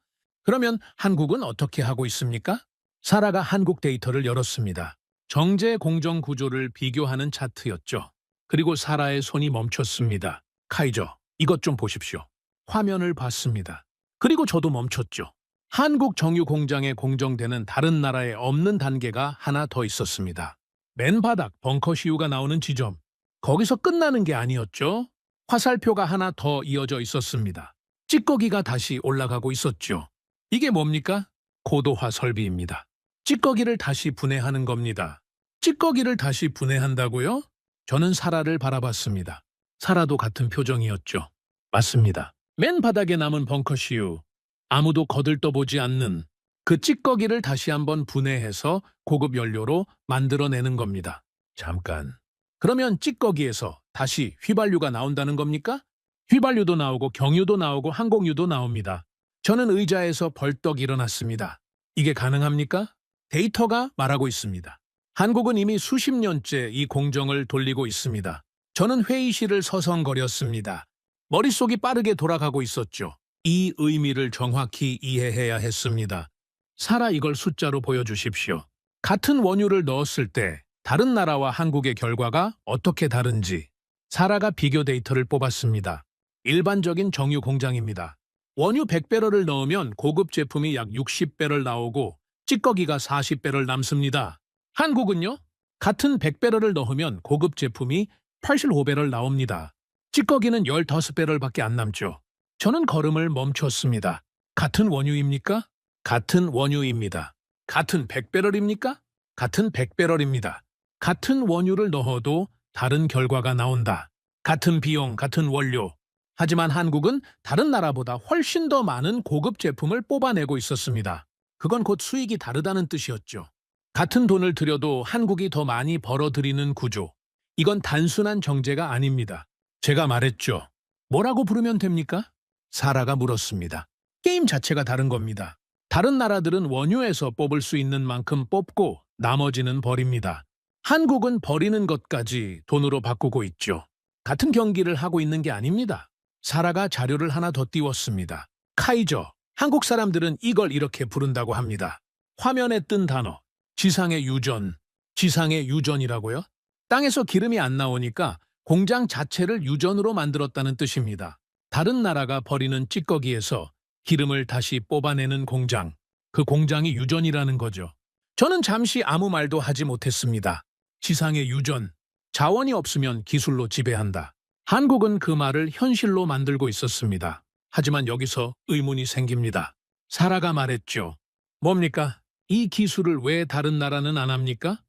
그러면 한국은 어떻게 하고 있습니까? 사라가 한국 데이터를 열었습니다. 정제 공정 구조를 비교하는 차트였죠. 그리고 사라의 손이 멈췄습니다. 카이저, 이것 좀 보십시오. 화면을 봤습니다. 그리고 저도 멈췄죠. 한국 정유 공장에 공정되는 다른 나라에 없는 단계가 하나 더 있었습니다. 맨 바닥 벙커시우가 나오는 지점. 거기서 끝나는 게 아니었죠. 화살표가 하나 더 이어져 있었습니다. 찌꺼기가 다시 올라가고 있었죠. 이게 뭡니까? 고도화 설비입니다. 찌꺼기를 다시 분해하는 겁니다. 찌꺼기를 다시 분해한다고요? 저는 사라를 바라봤습니다. 사라도 같은 표정이었죠. 맞습니다. 맨 바닥에 남은 벙커시우. 아무도 거들떠보지 않는 그 찌꺼기를 다시 한번 분해해서 고급 연료로 만들어내는 겁니다. 잠깐. 그러면 찌꺼기에서 다시 휘발유가 나온다는 겁니까? 휘발유도 나오고 경유도 나오고 항공유도 나옵니다. 저는 의자에서 벌떡 일어났습니다. 이게 가능합니까? 데이터가 말하고 있습니다. 한국은 이미 수십 년째 이 공정을 돌리고 있습니다. 저는 회의실을 서성거렸습니다. 머릿속이 빠르게 돌아가고 있었죠. 이 의미를 정확히 이해해야 했습니다. 사라, 이걸 숫자로 보여주십시오. 같은 원유를 넣었을 때 다른 나라와 한국의 결과가 어떻게 다른지. 사라가 비교 데이터를 뽑았습니다. 일반적인 정유 공장입니다. 원유 100배럴을 넣으면 고급 제품이 약 60배럴 나오고 찌꺼기가 40배럴 남습니다. 한국은요? 같은 100배럴을 넣으면 고급 제품이 85배럴 나옵니다. 찌꺼기는 15배럴밖에 안 남죠. 저는 걸음을 멈췄습니다. 같은 원유입니까? 같은 원유입니다. 같은 100배럴입니까? 같은 100배럴입니다. 같은 원유를 넣어도 다른 결과가 나온다. 같은 비용, 같은 원료. 하지만 한국은 다른 나라보다 훨씬 더 많은 고급 제품을 뽑아내고 있었습니다. 그건 곧 수익이 다르다는 뜻이었죠. 같은 돈을 들여도 한국이 더 많이 벌어들이는 구조. 이건 단순한 정제가 아닙니다. 제가 말했죠. 뭐라고 부르면 됩니까? 사라가 물었습니다. 게임 자체가 다른 겁니다. 다른 나라들은 원유에서 뽑을 수 있는 만큼 뽑고 나머지는 버립니다. 한국은 버리는 것까지 돈으로 바꾸고 있죠. 같은 경기를 하고 있는 게 아닙니다. 사라가 자료를 하나 더 띄웠습니다. 카이저, 한국 사람들은 이걸 이렇게 부른다고 합니다. 화면에 뜬 단어, 지상의 유전. 지상의 유전이라고요? 땅에서 기름이 안 나오니까 공장 자체를 유전으로 만들었다는 뜻입니다. 다른 나라가 버리는 찌꺼기에서 기름을 다시 뽑아내는 공장. 그 공장이 유전이라는 거죠. 저는 잠시 아무 말도 하지 못했습니다. 지상의 유전. 자원이 없으면 기술로 지배한다. 한국은 그 말을 현실로 만들고 있었습니다. 하지만 여기서 의문이 생깁니다. 사라가 말했죠. 뭡니까? 이 기술을 왜 다른 나라는 안 합니까?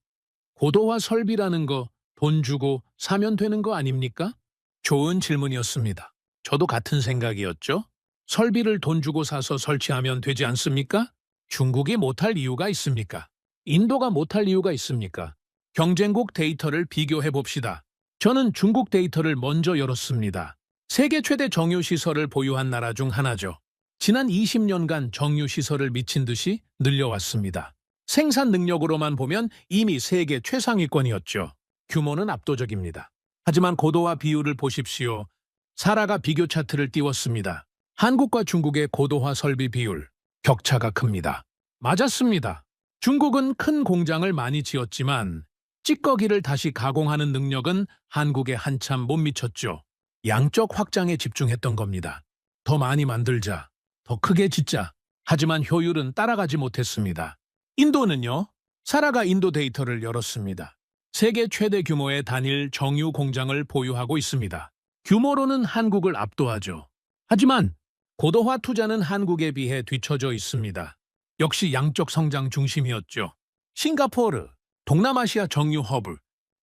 고도화 설비라는 거 돈 주고 사면 되는 거 아닙니까? 좋은 질문이었습니다. 저도 같은 생각이었죠. 설비를 돈 주고 사서 설치하면 되지 않습니까? 중국이 못할 이유가 있습니까? 인도가 못할 이유가 있습니까? 경쟁국 데이터를 비교해 봅시다. 저는 중국 데이터를 먼저 열었습니다. 세계 최대 정유시설을 보유한 나라 중 하나죠. 지난 20년간 정유시설을 미친 듯이 늘려왔습니다. 생산 능력으로만 보면 이미 세계 최상위권이었죠. 규모는 압도적입니다. 하지만 고도화 비율을 보십시오. 사라가 비교 차트를 띄웠습니다. 한국과 중국의 고도화 설비 비율, 격차가 큽니다. 맞았습니다. 중국은 큰 공장을 많이 지었지만 찌꺼기를 다시 가공하는 능력은 한국에 한참 못 미쳤죠. 양적 확장에 집중했던 겁니다. 더 많이 만들자, 더 크게 짓자. 하지만 효율은 따라가지 못했습니다. 인도는요? 사라가 인도 데이터를 열었습니다. 세계 최대 규모의 단일 정유 공장을 보유하고 있습니다. 규모로는 한국을 압도하죠. 하지만 고도화 투자는 한국에 비해 뒤처져 있습니다. 역시 양적 성장 중심이었죠. 싱가포르, 동남아시아 정유 허브,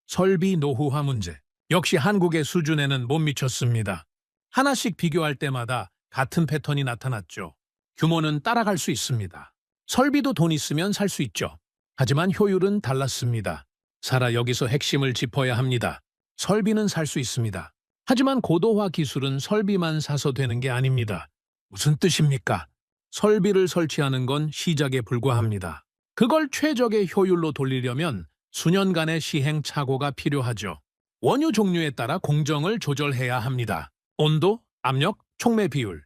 설비 노후화 문제. 역시 한국의 수준에는 못 미쳤습니다. 하나씩 비교할 때마다 같은 패턴이 나타났죠. 규모는 따라갈 수 있습니다. 설비도 돈 있으면 살 수 있죠. 하지만 효율은 달랐습니다. 사라 여기서 핵심을 짚어야 합니다. 설비는 살 수 있습니다. 하지만 고도화 기술은 설비만 사서 되는 게 아닙니다. 무슨 뜻입니까? 설비를 설치하는 건 시작에 불과합니다. 그걸 최적의 효율로 돌리려면 수년간의 시행착오가 필요하죠. 원유 종류에 따라 공정을 조절해야 합니다. 온도, 압력, 촉매 비율.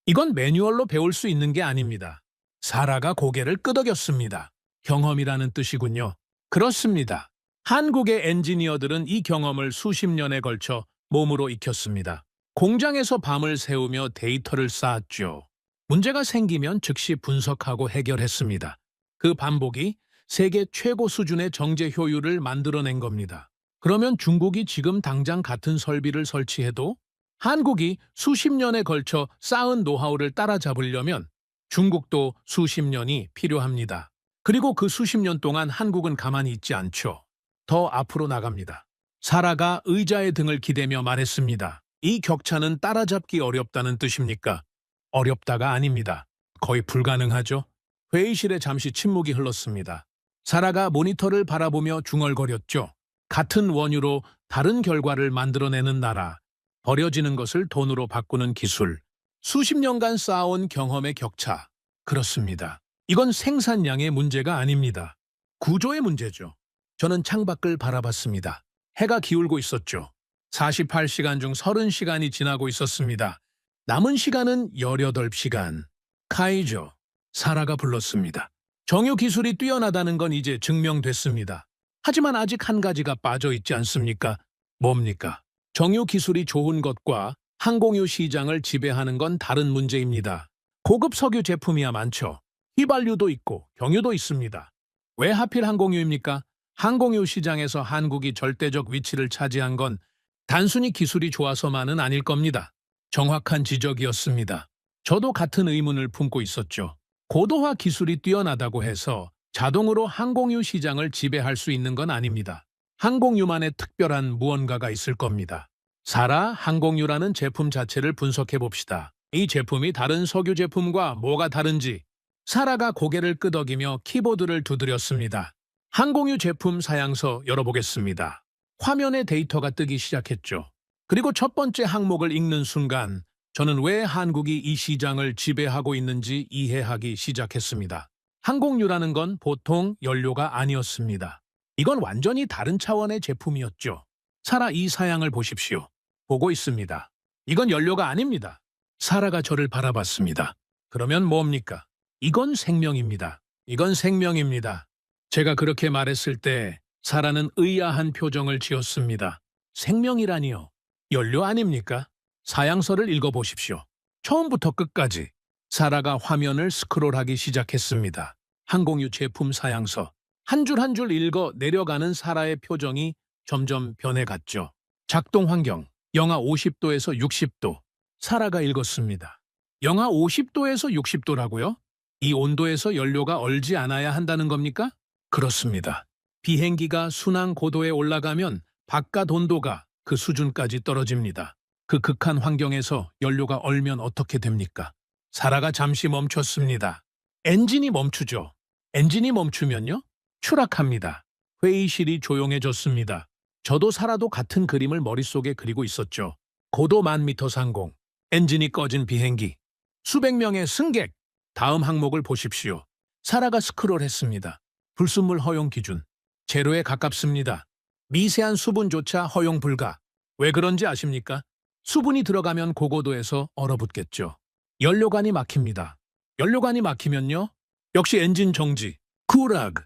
이건 매뉴얼로 배울 수 있는 게 아닙니다. 사라가 고개를 끄덕였습니다. 경험이라는 뜻이군요. 그렇습니다. 한국의 엔지니어들은 이 경험을 수십 년에 걸쳐 몸으로 익혔습니다. 공장에서 밤을 새우며 데이터를 쌓았죠. 문제가 생기면 즉시 분석하고 해결했습니다. 그 반복이 세계 최고 수준의 정제 효율을 만들어낸 겁니다. 그러면 중국이 지금 당장 같은 설비를 설치해도 한국이 수십 년에 걸쳐 쌓은 노하우를 따라잡으려면 중국도 수십 년이 필요합니다. 그리고 그 수십 년 동안 한국은 가만히 있지 않죠. 더 앞으로 나갑니다. 사라가 의자의 등을 기대며 말했습니다. 이 격차는 따라잡기 어렵다는 뜻입니까? 어렵다가 아닙니다. 거의 불가능하죠. 회의실에 잠시 침묵이 흘렀습니다. 사라가 모니터를 바라보며 중얼거렸죠. 같은 원유로 다른 결과를 만들어내는 나라, 버려지는 것을 돈으로 바꾸는 기술, 수십 년간 쌓아온 경험의 격차. 그렇습니다. 이건 생산량의 문제가 아닙니다. 구조의 문제죠. 저는 창밖을 바라봤습니다. 해가 기울고 있었죠. 48시간 중 30시간이 지나고 있었습니다. 남은 시간은 18시간. 카이죠. 사라가 불렀습니다. 정유 기술이 뛰어나다는 건 이제 증명됐습니다. 하지만 아직 한 가지가 빠져 있지 않습니까? 뭡니까? 정유 기술이 좋은 것과 항공유 시장을 지배하는 건 다른 문제입니다. 고급 석유 제품이야 많죠. 휘발유도 있고 경유도 있습니다. 왜 하필 항공유입니까? 항공유 시장에서 한국이 절대적 위치를 차지한 건 단순히 기술이 좋아서만은 아닐 겁니다. 정확한 지적이었습니다. 저도 같은 의문을 품고 있었죠. 고도화 기술이 뛰어나다고 해서 자동으로 항공유 시장을 지배할 수 있는 건 아닙니다. 항공유만의 특별한 무언가가 있을 겁니다. 사라 항공유라는 제품 자체를 분석해 봅시다. 이 제품이 다른 석유 제품과 뭐가 다른지. 사라가 고개를 끄덕이며 키보드를 두드렸습니다. 항공유 제품 사양서 열어보겠습니다. 화면에 데이터가 뜨기 시작했죠. 그리고 첫 번째 항목을 읽는 순간 저는 왜 한국이 이 시장을 지배하고 있는지 이해하기 시작했습니다. 항공유라는 건 보통 연료가 아니었습니다. 이건 완전히 다른 차원의 제품이었죠. 사라 이 사양을 보십시오. 보고 있습니다. 이건 연료가 아닙니다. 사라가 저를 바라봤습니다. 그러면 뭡니까? 이건 생명입니다. 이건 생명입니다. 제가 그렇게 말했을 때 사라는 의아한 표정을 지었습니다. 생명이라니요. 연료 아닙니까? 사양서를 읽어보십시오. 처음부터 끝까지. 사라가 화면을 스크롤하기 시작했습니다. 항공유 제품 사양서. 한 줄 한 줄 읽어 내려가는 사라의 표정이 점점 변해갔죠. 작동 환경. 영하 50도에서 60도. 사라가 읽었습니다. 영하 50도에서 60도라고요? 이 온도에서 연료가 얼지 않아야 한다는 겁니까? 그렇습니다. 비행기가 순항 고도에 올라가면 바깥 온도가 그 수준까지 떨어집니다. 그 극한 환경에서 연료가 얼면 어떻게 됩니까? 사라가 잠시 멈췄습니다. 엔진이 멈추죠. 엔진이 멈추면요? 추락합니다. 회의실이 조용해졌습니다. 저도 사라도 같은 그림을 머릿속에 그리고 있었죠. 고도 10,000m 상공, 엔진이 꺼진 비행기, 수백 명의 승객. 다음 항목을 보십시오. 사라가 스크롤했습니다. 불순물 허용 기준, 제로에 가깝습니다. 미세한 수분조차 허용 불가. 왜 그런지 아십니까? 수분이 들어가면 고고도에서 얼어붙겠죠. 연료관이 막힙니다. 연료관이 막히면요? 역시 엔진 정지. 쿨하그.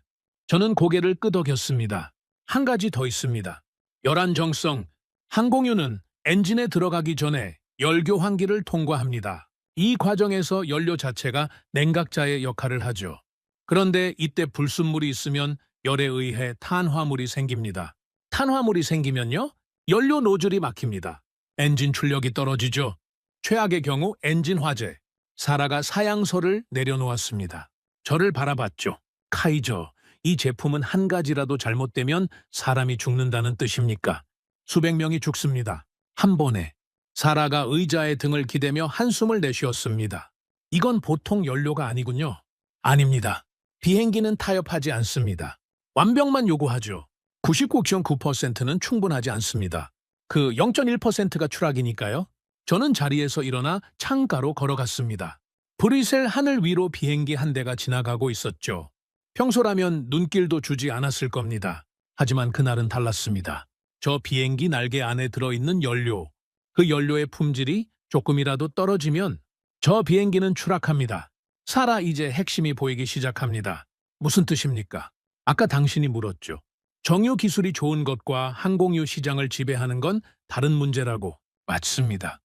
저는 고개를 끄덕였습니다. 한 가지 더 있습니다. 열안정성. 항공유는 엔진에 들어가기 전에 열교환기를 통과합니다. 이 과정에서 연료 자체가 냉각자의 역할을 하죠. 그런데 이때 불순물이 있으면 열에 의해 탄화물이 생깁니다. 탄화물이 생기면요? 연료 노즐이 막힙니다. 엔진 출력이 떨어지죠. 최악의 경우 엔진 화재. 사라가 사양서를 내려놓았습니다. 저를 바라봤죠. 카이저, 이 제품은 한 가지라도 잘못되면 사람이 죽는다는 뜻입니까? 수백 명이 죽습니다. 한 번에. 사라가 의자에 등을 기대며 한숨을 내쉬었습니다. 이건 보통 연료가 아니군요. 아닙니다. 비행기는 타협하지 않습니다. 완벽만 요구하죠. 99.9%는 충분하지 않습니다. 그 0.1%가 추락이니까요. 저는 자리에서 일어나 창가로 걸어갔습니다. 브뤼셀 하늘 위로 비행기 한 대가 지나가고 있었죠. 평소라면 눈길도 주지 않았을 겁니다. 하지만 그날은 달랐습니다. 저 비행기 날개 안에 들어있는 연료, 그 연료의 품질이 조금이라도 떨어지면 저 비행기는 추락합니다. 사라, 이제 핵심이 보이기 시작합니다. 무슨 뜻입니까? 아까 당신이 물었죠. 정유 기술이 좋은 것과 항공유 시장을 지배하는 건 다른 문제라고. 맞습니다.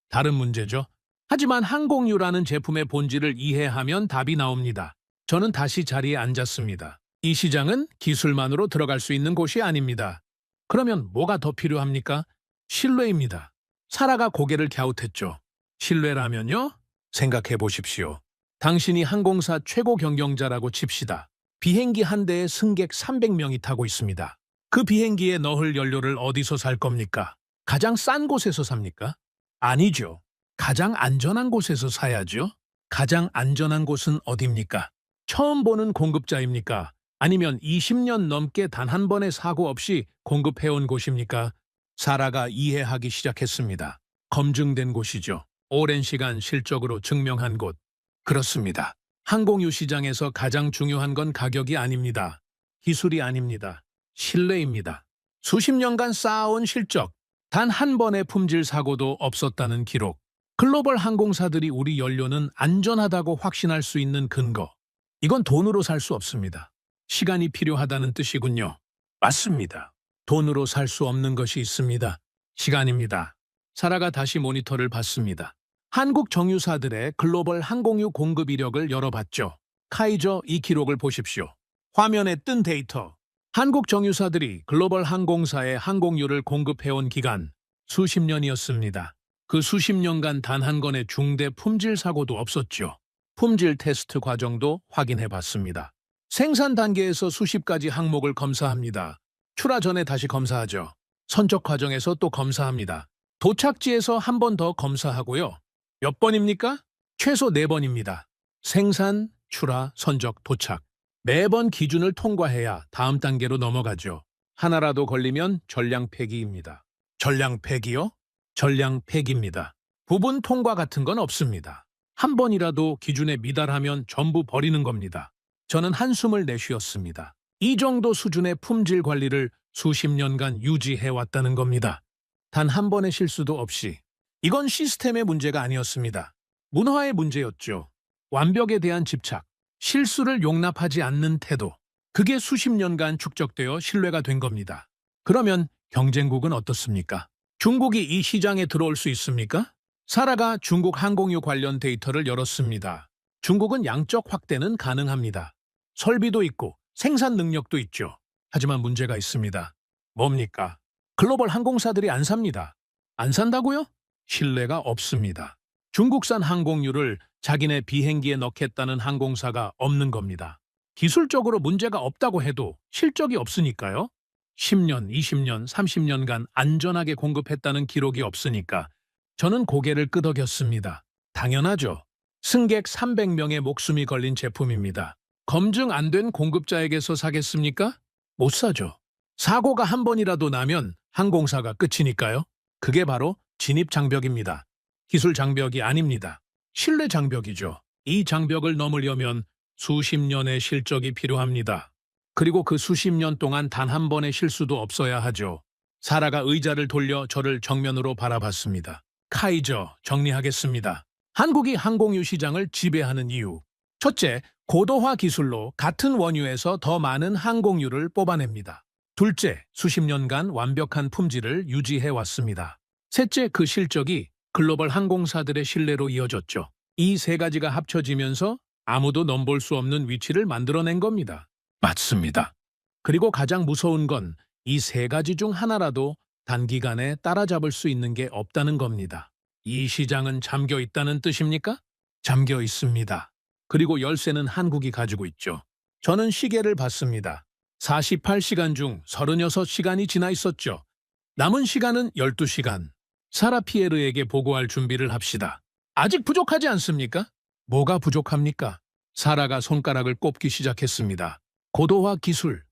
다른 문제죠. 하지만 항공유라는 제품의 본질을 이해하면 답이 나옵니다. 저는 다시 자리에 앉았습니다. 이 시장은 기술만으로 들어갈 수 있는 곳이 아닙니다. 그러면 뭐가 더 필요합니까? 신뢰입니다. 사라가 고개를 갸웃했죠. 신뢰라면요? 생각해 보십시오. 당신이 항공사 최고 경영자라고 칩시다. 비행기 한 대에 승객 300명이 타고 있습니다. 그 비행기에 넣을 연료를 어디서 살 겁니까? 가장 싼 곳에서 삽니까? 아니죠. 가장 안전한 곳에서 사야죠. 가장 안전한 곳은 어디입니까? 처음 보는 공급자입니까? 아니면 20년 넘게 단 한 번의 사고 없이 공급해온 곳입니까? 사라가 이해하기 시작했습니다. 검증된 곳이죠. 오랜 시간 실적으로 증명한 곳. 그렇습니다. 항공유 시장에서 가장 중요한 건 가격이 아닙니다. 기술이 아닙니다. 신뢰입니다. 수십 년간 쌓아온 실적, 단 한 번의 품질 사고도 없었다는 기록. 글로벌 항공사들이 우리 연료는 안전하다고 확신할 수 있는 근거. 이건 돈으로 살 수 없습니다. 시간이 필요하다는 뜻이군요. 맞습니다. 돈으로 살 수 없는 것이 있습니다. 시간입니다. 사라가 다시 모니터를 봤습니다. 한국 정유사들의 글로벌 항공유 공급 이력을 열어봤죠. 카이저, 이 기록을 보십시오. 화면에 뜬 데이터. 한국 정유사들이 글로벌 항공사에 항공유를 공급해온 기간 수십 년이었습니다. 그 수십 년간 단 한 건의 중대 품질 사고도 없었죠. 품질 테스트 과정도 확인해봤습니다. 생산 단계에서 수십 가지 항목을 검사합니다. 출하 전에 다시 검사하죠. 선적 과정에서 또 검사합니다. 도착지에서 한 번 더 검사하고요. 몇 번입니까? 최소 4번입니다. 생산, 출하, 선적, 도착. 매번 기준을 통과해야 다음 단계로 넘어가죠. 하나라도 걸리면 전량 폐기입니다. 전량 폐기요? 전량 폐기입니다. 부분 통과 같은 건 없습니다. 한 번이라도 기준에 미달하면 전부 버리는 겁니다. 저는 한숨을 내쉬었습니다. 이 정도 수준의 품질 관리를 수십 년간 유지해왔다는 겁니다. 단 한 번의 실수도 없이. 이건 시스템의 문제가 아니었습니다. 문화의 문제였죠. 완벽에 대한 집착, 실수를 용납하지 않는 태도. 그게 수십 년간 축적되어 신뢰가 된 겁니다. 그러면 경쟁국은 어떻습니까? 중국이 이 시장에 들어올 수 있습니까? 사라가 중국 항공유 관련 데이터를 열었습니다. 중국은 양적 확대는 가능합니다. 설비도 있고 생산 능력도 있죠. 하지만 문제가 있습니다. 뭡니까? 글로벌 항공사들이 안 삽니다. 안 산다고요? 신뢰가 없습니다. 중국산 항공유를 자기네 비행기에 넣겠다는 항공사가 없는 겁니다. 기술적으로 문제가 없다고 해도 실적이 없으니까요. 10년, 20년, 30년간 안전하게 공급했다는 기록이 없으니까 저는 고개를 끄덕였습니다. 당연하죠. 승객 300명의 목숨이 걸린 제품입니다. 검증 안 된 공급자에게서 사겠습니까? 못 사죠. 사고가 한 번이라도 나면 항공사가 끝이니까요. 그게 바로 진입 장벽입니다. 기술 장벽이 아닙니다. 신뢰 장벽이죠. 이 장벽을 넘으려면 수십 년의 실적이 필요합니다. 그리고 그 수십 년 동안 단 한 번의 실수도 없어야 하죠. 사라가 의자를 돌려 저를 정면으로 바라봤습니다. 카이저, 정리하겠습니다. 한국이 항공유 시장을 지배하는 이유. 첫째, 고도화 기술로 같은 원유에서 더 많은 항공유를 뽑아냅니다. 둘째, 수십 년간 완벽한 품질을 유지해왔습니다. 셋째, 그 실적이 글로벌 항공사들의 신뢰로 이어졌죠. 이 세 가지가 합쳐지면서 아무도 넘볼 수 없는 위치를 만들어낸 겁니다. 맞습니다. 그리고 가장 무서운 건 이 세 가지 중 하나라도 단기간에 따라잡을 수 있는 게 없다는 겁니다. 이 시장은 잠겨 있다는 뜻입니까? 잠겨 있습니다. 그리고 열쇠는 한국이 가지고 있죠. 저는 시계를 봤습니다. 48시간 중 36시간이 지나 있었죠. 남은 시간은 12시간. 사라 피에르에게 보고할 준비를 합시다. 아직 부족하지 않습니까? 뭐가 부족합니까? 사라가 손가락을 꼽기 시작했습니다. 고도화 기술,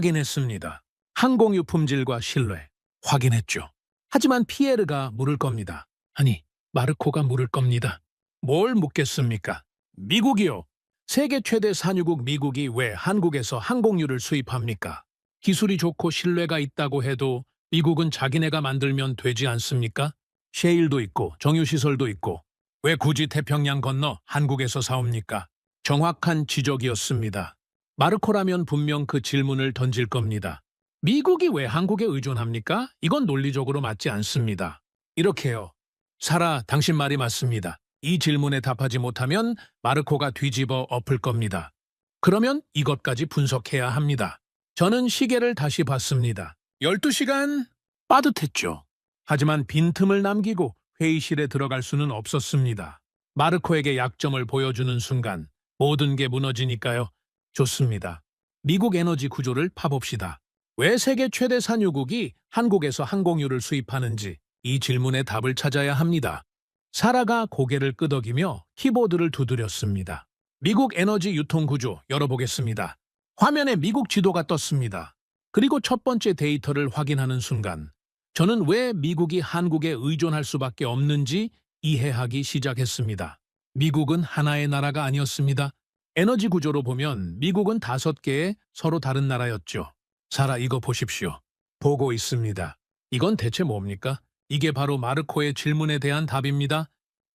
확인했습니다. 항공유 품질과 신뢰, 확인했죠. 하지만 피에르가 물을 겁니다. 아니, 마르코가 물을 겁니다. 뭘 묻겠습니까? 미국이요. 세계 최대 산유국 미국이 왜 한국에서 항공유를 수입합니까? 기술이 좋고 신뢰가 있다고 해도 미국은 자기네가 만들면 되지 않습니까? 셰일도 있고 정유시설도 있고 왜 굳이 태평양 건너 한국에서 사옵니까? 정확한 지적이었습니다. 마르코라면 분명 그 질문을 던질 겁니다. 미국이 왜 한국에 의존합니까? 이건 논리적으로 맞지 않습니다. 이렇게요. 사라, 당신 말이 맞습니다. 이 질문에 답하지 못하면 마르코가 뒤집어 엎을 겁니다. 그러면 이것까지 분석해야 합니다. 저는 시계를 다시 봤습니다. 12시간 빠듯했죠. 하지만 빈틈을 남기고 회의실에 들어갈 수는 없었습니다. 마르코에게 약점을 보여주는 순간 모든 게 무너지니까요. 좋습니다. 미국 에너지 구조를 파봅시다. 왜 세계 최대 산유국이 한국에서 항공유를 수입하는지 이 질문에 답을 찾아야 합니다. 사라가 고개를 끄덕이며 키보드를 두드렸습니다. 미국 에너지 유통 구조 열어보겠습니다. 화면에 미국 지도가 떴습니다. 그리고 첫 번째 데이터를 확인하는 순간 저는 왜 미국이 한국에 의존할 수밖에 없는지 이해하기 시작했습니다. 미국은 하나의 나라가 아니었습니다. 에너지 구조로 보면 미국은 5개의 서로 다른 나라였죠. 사라, 이거 보십시오. 보고 있습니다. 이건 대체 뭡니까? 이게 바로 마르코의 질문에 대한 답입니다.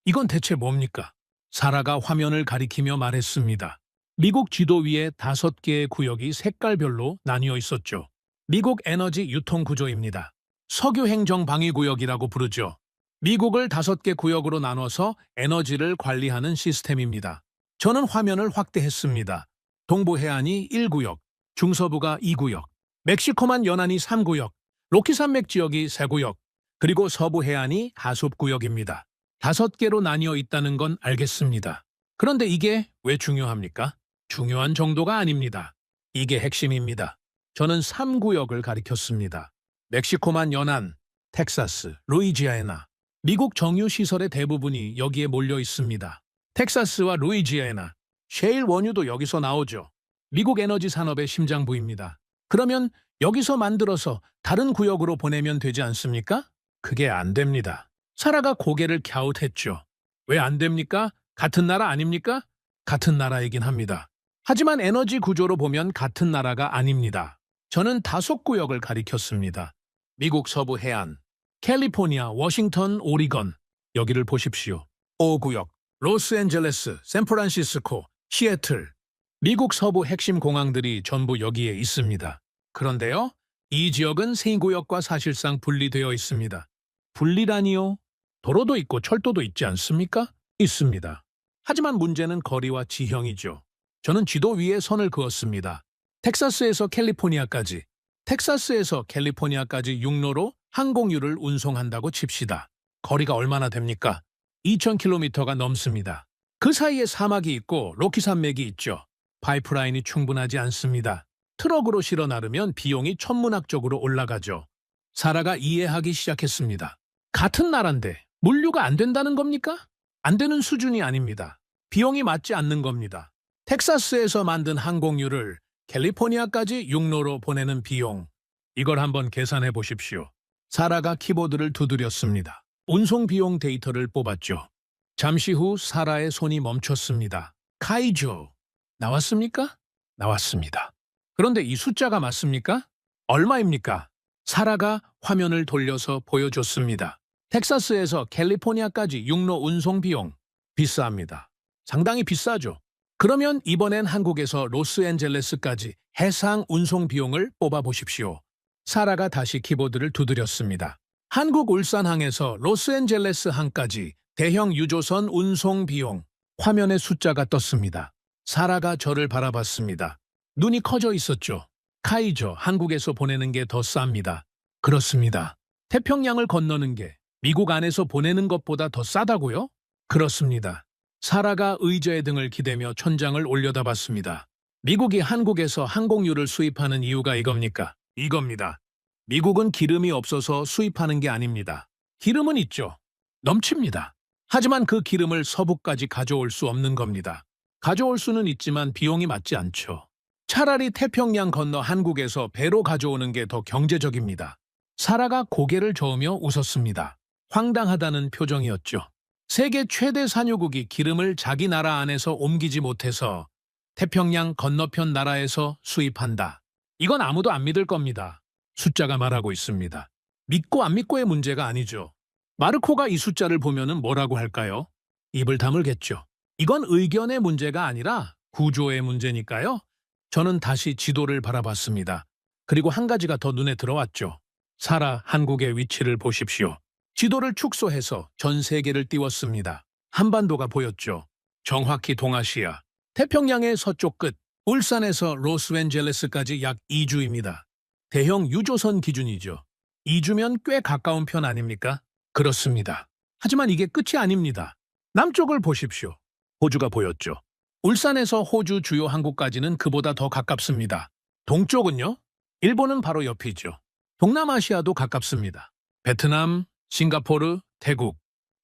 이건 대체 뭡니까? 사라가 화면을 가리키며 말했습니다. 미국 지도 위에 5개의 구역이 색깔별로 나뉘어 있었죠. 미국 에너지 유통 구조입니다. 석유 행정 방위 구역이라고 부르죠. 미국을 5개 구역으로 나눠서 에너지를 관리하는 시스템입니다. 저는 화면을 확대했습니다. 동부 해안이 1구역, 중서부가 2구역, 멕시코만 연안이 3구역, 로키산맥 지역이 3구역, 그리고 서부 해안이 하수구역입니다. 5개로 나뉘어 있다는 건 알겠습니다. 그런데 이게 왜 중요합니까? 중요한 정도가 아닙니다. 이게 핵심입니다. 저는 3구역을 가리켰습니다. 멕시코만 연안, 텍사스, 루이지아나. 미국 정유시설의 대부분이 여기에 몰려 있습니다. 텍사스와 루이지아나, 셰일 원유도 여기서 나오죠. 미국 에너지 산업의 심장부입니다. 그러면 여기서 만들어서 다른 구역으로 보내면 되지 않습니까? 그게 안 됩니다. 사라가 고개를 갸웃했죠. 왜 안 됩니까? 같은 나라 아닙니까? 같은 나라이긴 합니다. 하지만 에너지 구조로 보면 같은 나라가 아닙니다. 저는 5구역을 가리켰습니다. 미국 서부 해안, 캘리포니아, 워싱턴, 오리건. 여기를 보십시오. 5구역, 로스앤젤레스, 샌프란시스코, 시애틀. 미국 서부 핵심 공항들이 전부 여기에 있습니다. 그런데요, 이 지역은 세 구역과 사실상 분리되어 있습니다. 분리라니요? 도로도 있고 철도도 있지 않습니까? 있습니다. 하지만 문제는 거리와 지형이죠. 저는 지도 위에 선을 그었습니다. 텍사스에서 캘리포니아까지, 육로로 항공유를 운송한다고 칩시다. 거리가 얼마나 됩니까? 2000km가 넘습니다. 그 사이에 사막이 있고 로키 산맥이 있죠. 파이프라인이 충분하지 않습니다. 트럭으로 실어 나르면 비용이 천문학적으로 올라가죠. 사라가 이해하기 시작했습니다. 같은 나라인데 물류가 안 된다는 겁니까? 안 되는 수준이 아닙니다. 비용이 맞지 않는 겁니다. 텍사스에서 만든 항공유를 캘리포니아까지 육로로 보내는 비용, 이걸 한번 계산해 보십시오. 사라가 키보드를 두드렸습니다. 운송 비용 데이터를 뽑았죠. 잠시 후 사라의 손이 멈췄습니다. 카이조, 나왔습니까? 나왔습니다. 그런데 이 숫자가 맞습니까? 얼마입니까? 사라가 화면을 돌려서 보여줬습니다. 텍사스에서 캘리포니아까지 육로 운송 비용 비쌉니다. 상당히 비싸죠. 그러면 이번엔 한국에서 로스앤젤레스까지 해상 운송 비용을 뽑아보십시오. 사라가 다시 키보드를 두드렸습니다. 한국 울산항에서 로스앤젤레스 항까지 대형 유조선 운송 비용. 화면에 숫자가 떴습니다. 사라가 저를 바라봤습니다. 눈이 커져 있었죠. 카이저, 한국에서 보내는 게 더 쌉니다. 그렇습니다. 태평양을 건너는 게 미국 안에서 보내는 것보다 더 싸다고요? 그렇습니다. 사라가 의자의 등을 기대며 천장을 올려다봤습니다. 미국이 한국에서 항공유를 수입하는 이유가 이겁니까? 이겁니다. 미국은 기름이 없어서 수입하는 게 아닙니다. 기름은 있죠. 넘칩니다. 하지만 그 기름을 서부까지 가져올 수 없는 겁니다. 가져올 수는 있지만 비용이 맞지 않죠. 차라리 태평양 건너 한국에서 배로 가져오는 게 더 경제적입니다. 사라가 고개를 저으며 웃었습니다. 황당하다는 표정이었죠. 세계 최대 산유국이 기름을 자기 나라 안에서 옮기지 못해서 태평양 건너편 나라에서 수입한다. 이건 아무도 안 믿을 겁니다. 숫자가 말하고 있습니다. 믿고 안 믿고의 문제가 아니죠. 마르코가 이 숫자를 보면은 뭐라고 할까요? 입을 다물겠죠. 이건 의견의 문제가 아니라 구조의 문제니까요. 저는 다시 지도를 바라봤습니다. 그리고 한 가지가 더 눈에 들어왔죠. 사라, 한국의 위치를 보십시오. 지도를 축소해서 전 세계를 띄웠습니다. 한반도가 보였죠. 정확히 동아시아. 태평양의 서쪽 끝, 울산에서 로스앤젤레스까지 약 2주입니다. 대형 유조선 기준이죠. 2주면 꽤 가까운 편 아닙니까? 그렇습니다. 하지만 이게 끝이 아닙니다. 남쪽을 보십시오. 호주가 보였죠. 울산에서 호주 주요 항구까지는 그보다 더 가깝습니다. 동쪽은요? 일본은 바로 옆이죠. 동남아시아도 가깝습니다. 베트남, 싱가포르, 태국,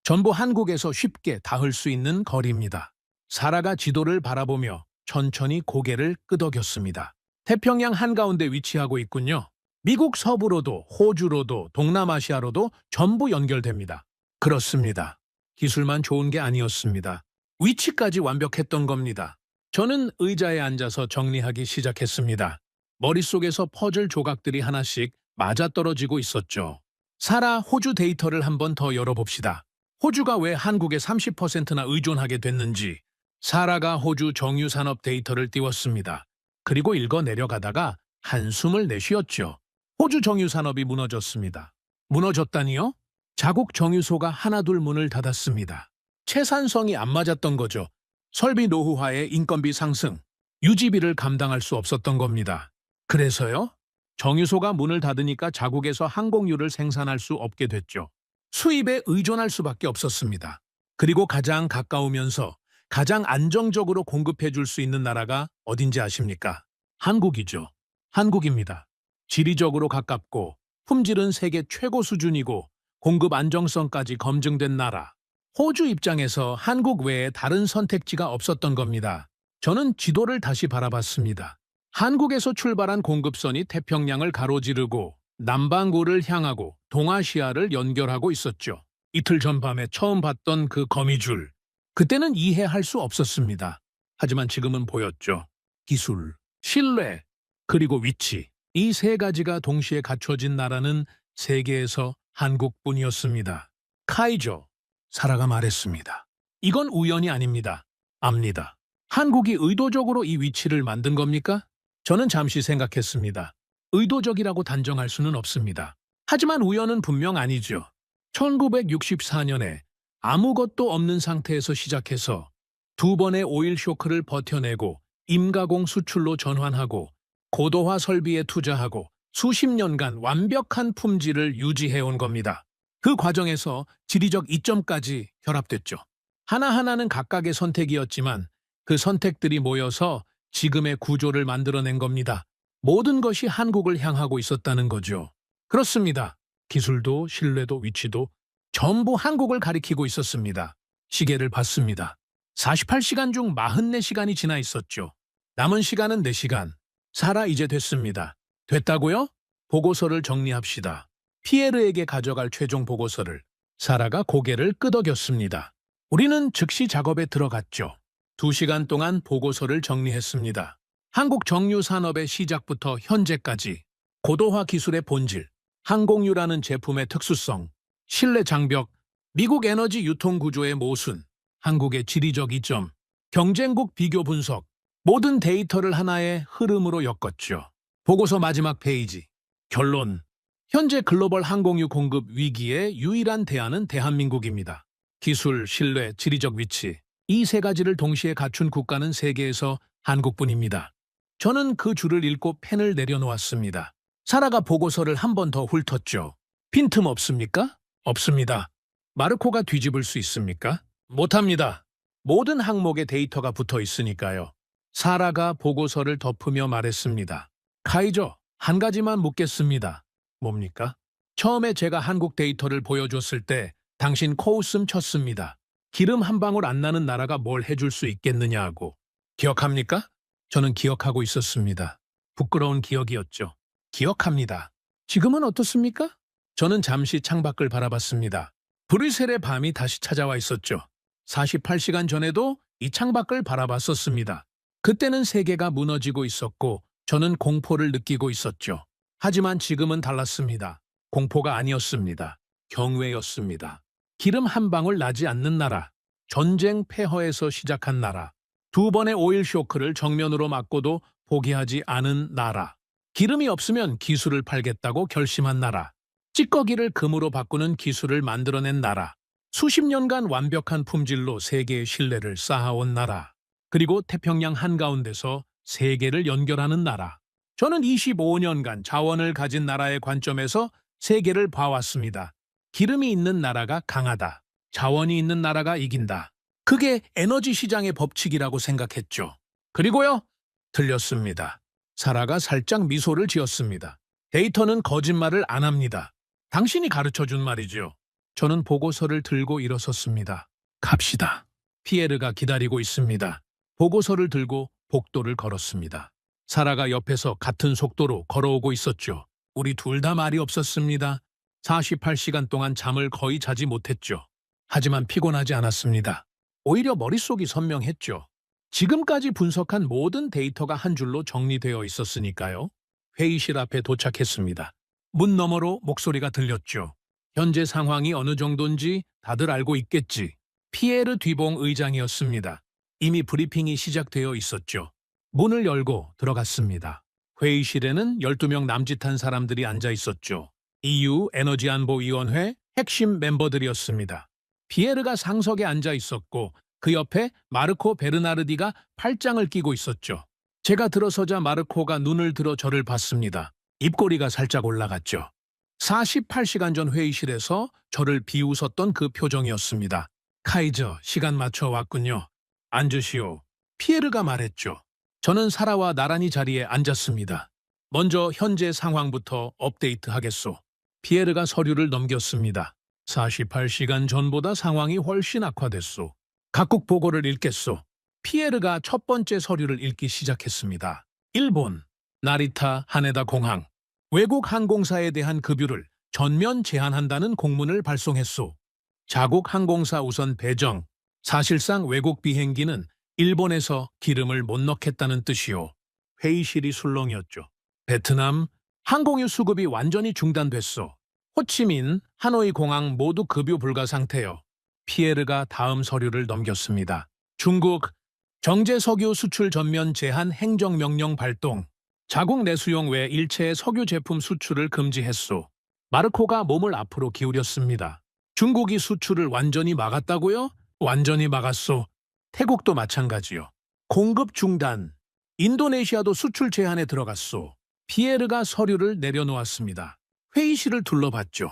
전부 한국에서 쉽게 닿을 수 있는 거리입니다. 사라가 지도를 바라보며 천천히 고개를 끄덕였습니다. 태평양 한가운데 위치하고 있군요. 미국 서부로도 호주로도 동남아시아로도 전부 연결됩니다. 그렇습니다. 기술만 좋은 게 아니었습니다. 위치까지 완벽했던 겁니다. 저는 의자에 앉아서 정리하기 시작했습니다. 머릿속에서 퍼즐 조각들이 하나씩 맞아떨어지고 있었죠. 사라, 호주 데이터를 한번 더 열어봅시다. 호주가 왜 한국에 30%나 의존하게 됐는지. 사라가 호주 정유산업 데이터를 띄웠습니다. 그리고 읽어 내려가다가 한숨을 내쉬었죠. 호주 정유산업이 무너졌습니다. 무너졌다니요? 자국 정유소가 하나둘 문을 닫았습니다. 채산성이 안 맞았던 거죠. 설비 노후화에 인건비 상승, 유지비를 감당할 수 없었던 겁니다. 그래서요? 정유소가 문을 닫으니까 자국에서 항공유를 생산할 수 없게 됐죠. 수입에 의존할 수밖에 없었습니다. 그리고 가장 가까우면서 가장 안정적으로 공급해 줄 수 있는 나라가 어딘지 아십니까? 한국이죠. 한국입니다. 지리적으로 가깝고 품질은 세계 최고 수준이고 공급 안정성까지 검증된 나라. 호주 입장에서 한국 외에 다른 선택지가 없었던 겁니다. 저는 지도를 다시 바라봤습니다. 한국에서 출발한 공급선이 태평양을 가로지르고 남반구를 향하고 동아시아를 연결하고 있었죠. 이틀 전 밤에 처음 봤던 그 거미줄. 그때는 이해할 수 없었습니다. 하지만 지금은 보였죠. 기술, 신뢰, 그리고 위치. 이 세 가지가 동시에 갖춰진 나라는 세계에서 한국뿐이었습니다. 카이조, 사라가 말했습니다. 이건 우연이 아닙니다. 압니다. 한국이 의도적으로 이 위치를 만든 겁니까? 저는 잠시 생각했습니다. 의도적이라고 단정할 수는 없습니다. 하지만 우연은 분명 아니죠. 1964년에 아무것도 없는 상태에서 시작해서 두 번의 오일 쇼크를 버텨내고 임가공 수출로 전환하고 고도화 설비에 투자하고 수십 년간 완벽한 품질을 유지해온 겁니다. 그 과정에서 지리적 이점까지 결합됐죠. 하나하나는 각각의 선택이었지만 그 선택들이 모여서 지금의 구조를 만들어낸 겁니다. 모든 것이 한국을 향하고 있었다는 거죠. 그렇습니다. 기술도 신뢰도 위치도 전부 한국을 가리키고 있었습니다. 시계를 봤습니다. 48시간 중 44시간이 지나 있었죠. 남은 시간은 4시간. 사라 이제 됐습니다. 됐다고요? 보고서를 정리합시다. 피에르에게 가져갈 최종 보고서를. 사라가 고개를 끄덕였습니다. 우리는 즉시 작업에 들어갔죠. 2시간 동안 보고서를 정리했습니다. 한국 정유 산업의 시작부터 현재까지 고도화 기술의 본질, 항공유라는 제품의 특수성, 신뢰 장벽, 미국 에너지 유통 구조의 모순, 한국의 지리적 이점, 경쟁국 비교 분석, 모든 데이터를 하나의 흐름으로 엮었죠. 보고서 마지막 페이지. 결론. 현재 글로벌 항공유 공급 위기의 유일한 대안은 대한민국입니다. 기술, 신뢰, 지리적 위치, 이 세 가지를 동시에 갖춘 국가는 세계에서 한국뿐입니다. 저는 그 줄을 읽고 펜을 내려놓았습니다. 사라가 보고서를 한 번 더 훑었죠. 빈틈 없습니까? 없습니다. 마르코가 뒤집을 수 있습니까? 못합니다. 모든 항목에 데이터가 붙어 있으니까요. 사라가 보고서를 덮으며 말했습니다. 카이저, 한 가지만 묻겠습니다. 뭡니까? 처음에 제가 한국 데이터를 보여줬을 때 당신 코웃음 쳤습니다. 기름 한 방울 안 나는 나라가 뭘 해줄 수 있겠느냐고. 기억합니까? 저는 기억하고 있었습니다. 부끄러운 기억이었죠. 기억합니다. 지금은 어떻습니까? 저는 잠시 창밖을 바라봤습니다. 브뤼셀의 밤이 다시 찾아와 있었죠. 48시간 전에도 이 창밖을 바라봤었습니다. 그때는 세계가 무너지고 있었고 저는 공포를 느끼고 있었죠. 하지만 지금은 달랐습니다. 공포가 아니었습니다. 경외였습니다. 기름 한 방울 나지 않는 나라, 전쟁 폐허에서 시작한 나라, 2번의 오일 쇼크를 정면으로 맞고도 포기하지 않은 나라, 기름이 없으면 기술을 팔겠다고 결심한 나라, 찌꺼기를 금으로 바꾸는 기술을 만들어낸 나라, 수십 년간 완벽한 품질로 세계의 신뢰를 쌓아온 나라, 그리고 태평양 한가운데서 세계를 연결하는 나라. 저는 25년간 자원을 가진 나라의 관점에서 세계를 봐왔습니다. 기름이 있는 나라가 강하다. 자원이 있는 나라가 이긴다. 그게 에너지 시장의 법칙이라고 생각했죠. 그리고요, 틀렸습니다. 사라가 살짝 미소를 지었습니다. 데이터는 거짓말을 안 합니다. 당신이 가르쳐준 말이죠. 저는 보고서를 들고 일어섰습니다. 갑시다. 피에르가 기다리고 있습니다. 보고서를 들고 복도를 걸었습니다. 사라가 옆에서 같은 속도로 걸어오고 있었죠. 우리 둘 다 말이 없었습니다. 48시간 동안 잠을 거의 자지 못했죠. 하지만 피곤하지 않았습니다. 오히려 머릿속이 선명했죠. 지금까지 분석한 모든 데이터가 한 줄로 정리되어 있었으니까요. 회의실 앞에 도착했습니다. 문 너머로 목소리가 들렸죠. 현재 상황이 어느 정도인지 다들 알고 있겠지. 피에르 뒤봉 의장이었습니다. 이미 브리핑이 시작되어 있었죠. 문을 열고 들어갔습니다. 회의실에는 12명 남짓한 사람들이 앉아 있었죠. EU 에너지안보위원회 핵심 멤버들이었습니다. 피에르가 상석에 앉아 있었고 그 옆에 마르코 베르나르디가 팔짱을 끼고 있었죠. 제가 들어서자 마르코가 눈을 들어 저를 봤습니다. 입꼬리가 살짝 올라갔죠. 48시간 전 회의실에서 저를 비웃었던 그 표정이었습니다. 카이저, 시간 맞춰 왔군요. 앉으시오. 피에르가 말했죠. 저는 사라와 나란히 자리에 앉았습니다. 먼저 현재 상황부터 업데이트하겠소. 피에르가 서류를 넘겼습니다. 48시간 전보다 상황이 훨씬 악화됐소. 각국 보고를 읽겠소. 피에르가 첫 번째 서류를 읽기 시작했습니다. 일본, 나리타 하네다 공항. 외국 항공사에 대한 급유를 전면 제한한다는 공문을 발송했소. 자국 항공사 우선 배정. 사실상 외국 비행기는 일본에서 기름을 못 넣겠다는 뜻이오. 회의실이 술렁이었죠. 베트남, 항공유 수급이 완전히 중단됐소. 호치민, 하노이 공항 모두 급유 불가 상태요. 피에르가 다음 서류를 넘겼습니다. 중국, 정제 석유 수출 전면 제한 행정명령 발동. 자국 내수용 외 일체의 석유 제품 수출을 금지했소. 마르코가 몸을 앞으로 기울였습니다. 중국이 수출을 완전히 막았다고요? 완전히 막았소. 태국도 마찬가지요. 공급 중단. 인도네시아도 수출 제한에 들어갔소. 피에르가 서류를 내려놓았습니다. 회의실을 둘러봤죠.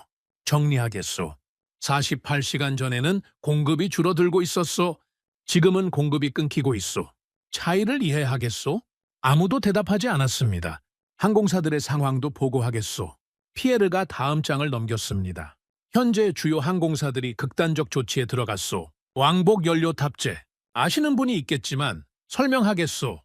정리하겠소. 48시간 전에는 공급이 줄어들고 있었소. 지금은 공급이 끊기고 있소. 차이를 이해하겠소? 아무도 대답하지 않았습니다. 항공사들의 상황도 보고하겠소. 피에르가 다음 장을 넘겼습니다. 현재 주요 항공사들이 극단적 조치에 들어갔소. 왕복 연료 탑재. 아시는 분이 있겠지만 설명하겠소.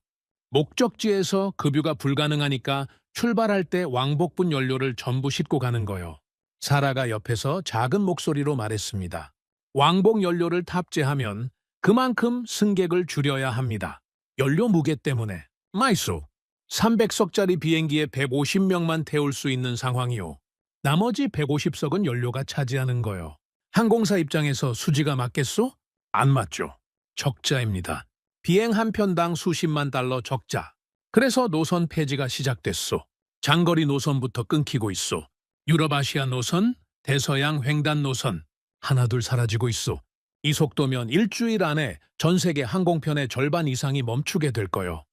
목적지에서 급유가 불가능하니까 출발할 때 왕복분 연료를 전부 싣고 가는 거요. 사라가 옆에서 작은 목소리로 말했습니다. 왕복 연료를 탑재하면 그만큼 승객을 줄여야 합니다. 연료 무게 때문에. 마이소. 300석짜리 비행기에 150명만 태울 수 있는 상황이요. 나머지 150석은 연료가 차지하는 거요. 항공사 입장에서 수지가 맞겠소? 안 맞죠. 적자입니다. 비행 한 편당 수십만 달러 적자. 그래서 노선 폐지가 시작됐소. 장거리 노선부터 끊기고 있소. 유럽아시아 노선, 대서양 횡단 노선 하나둘 사라지고 있소. 이 속도면 일주일 안에 전 세계 항공편의 절반 이상이 멈추게 될 거요.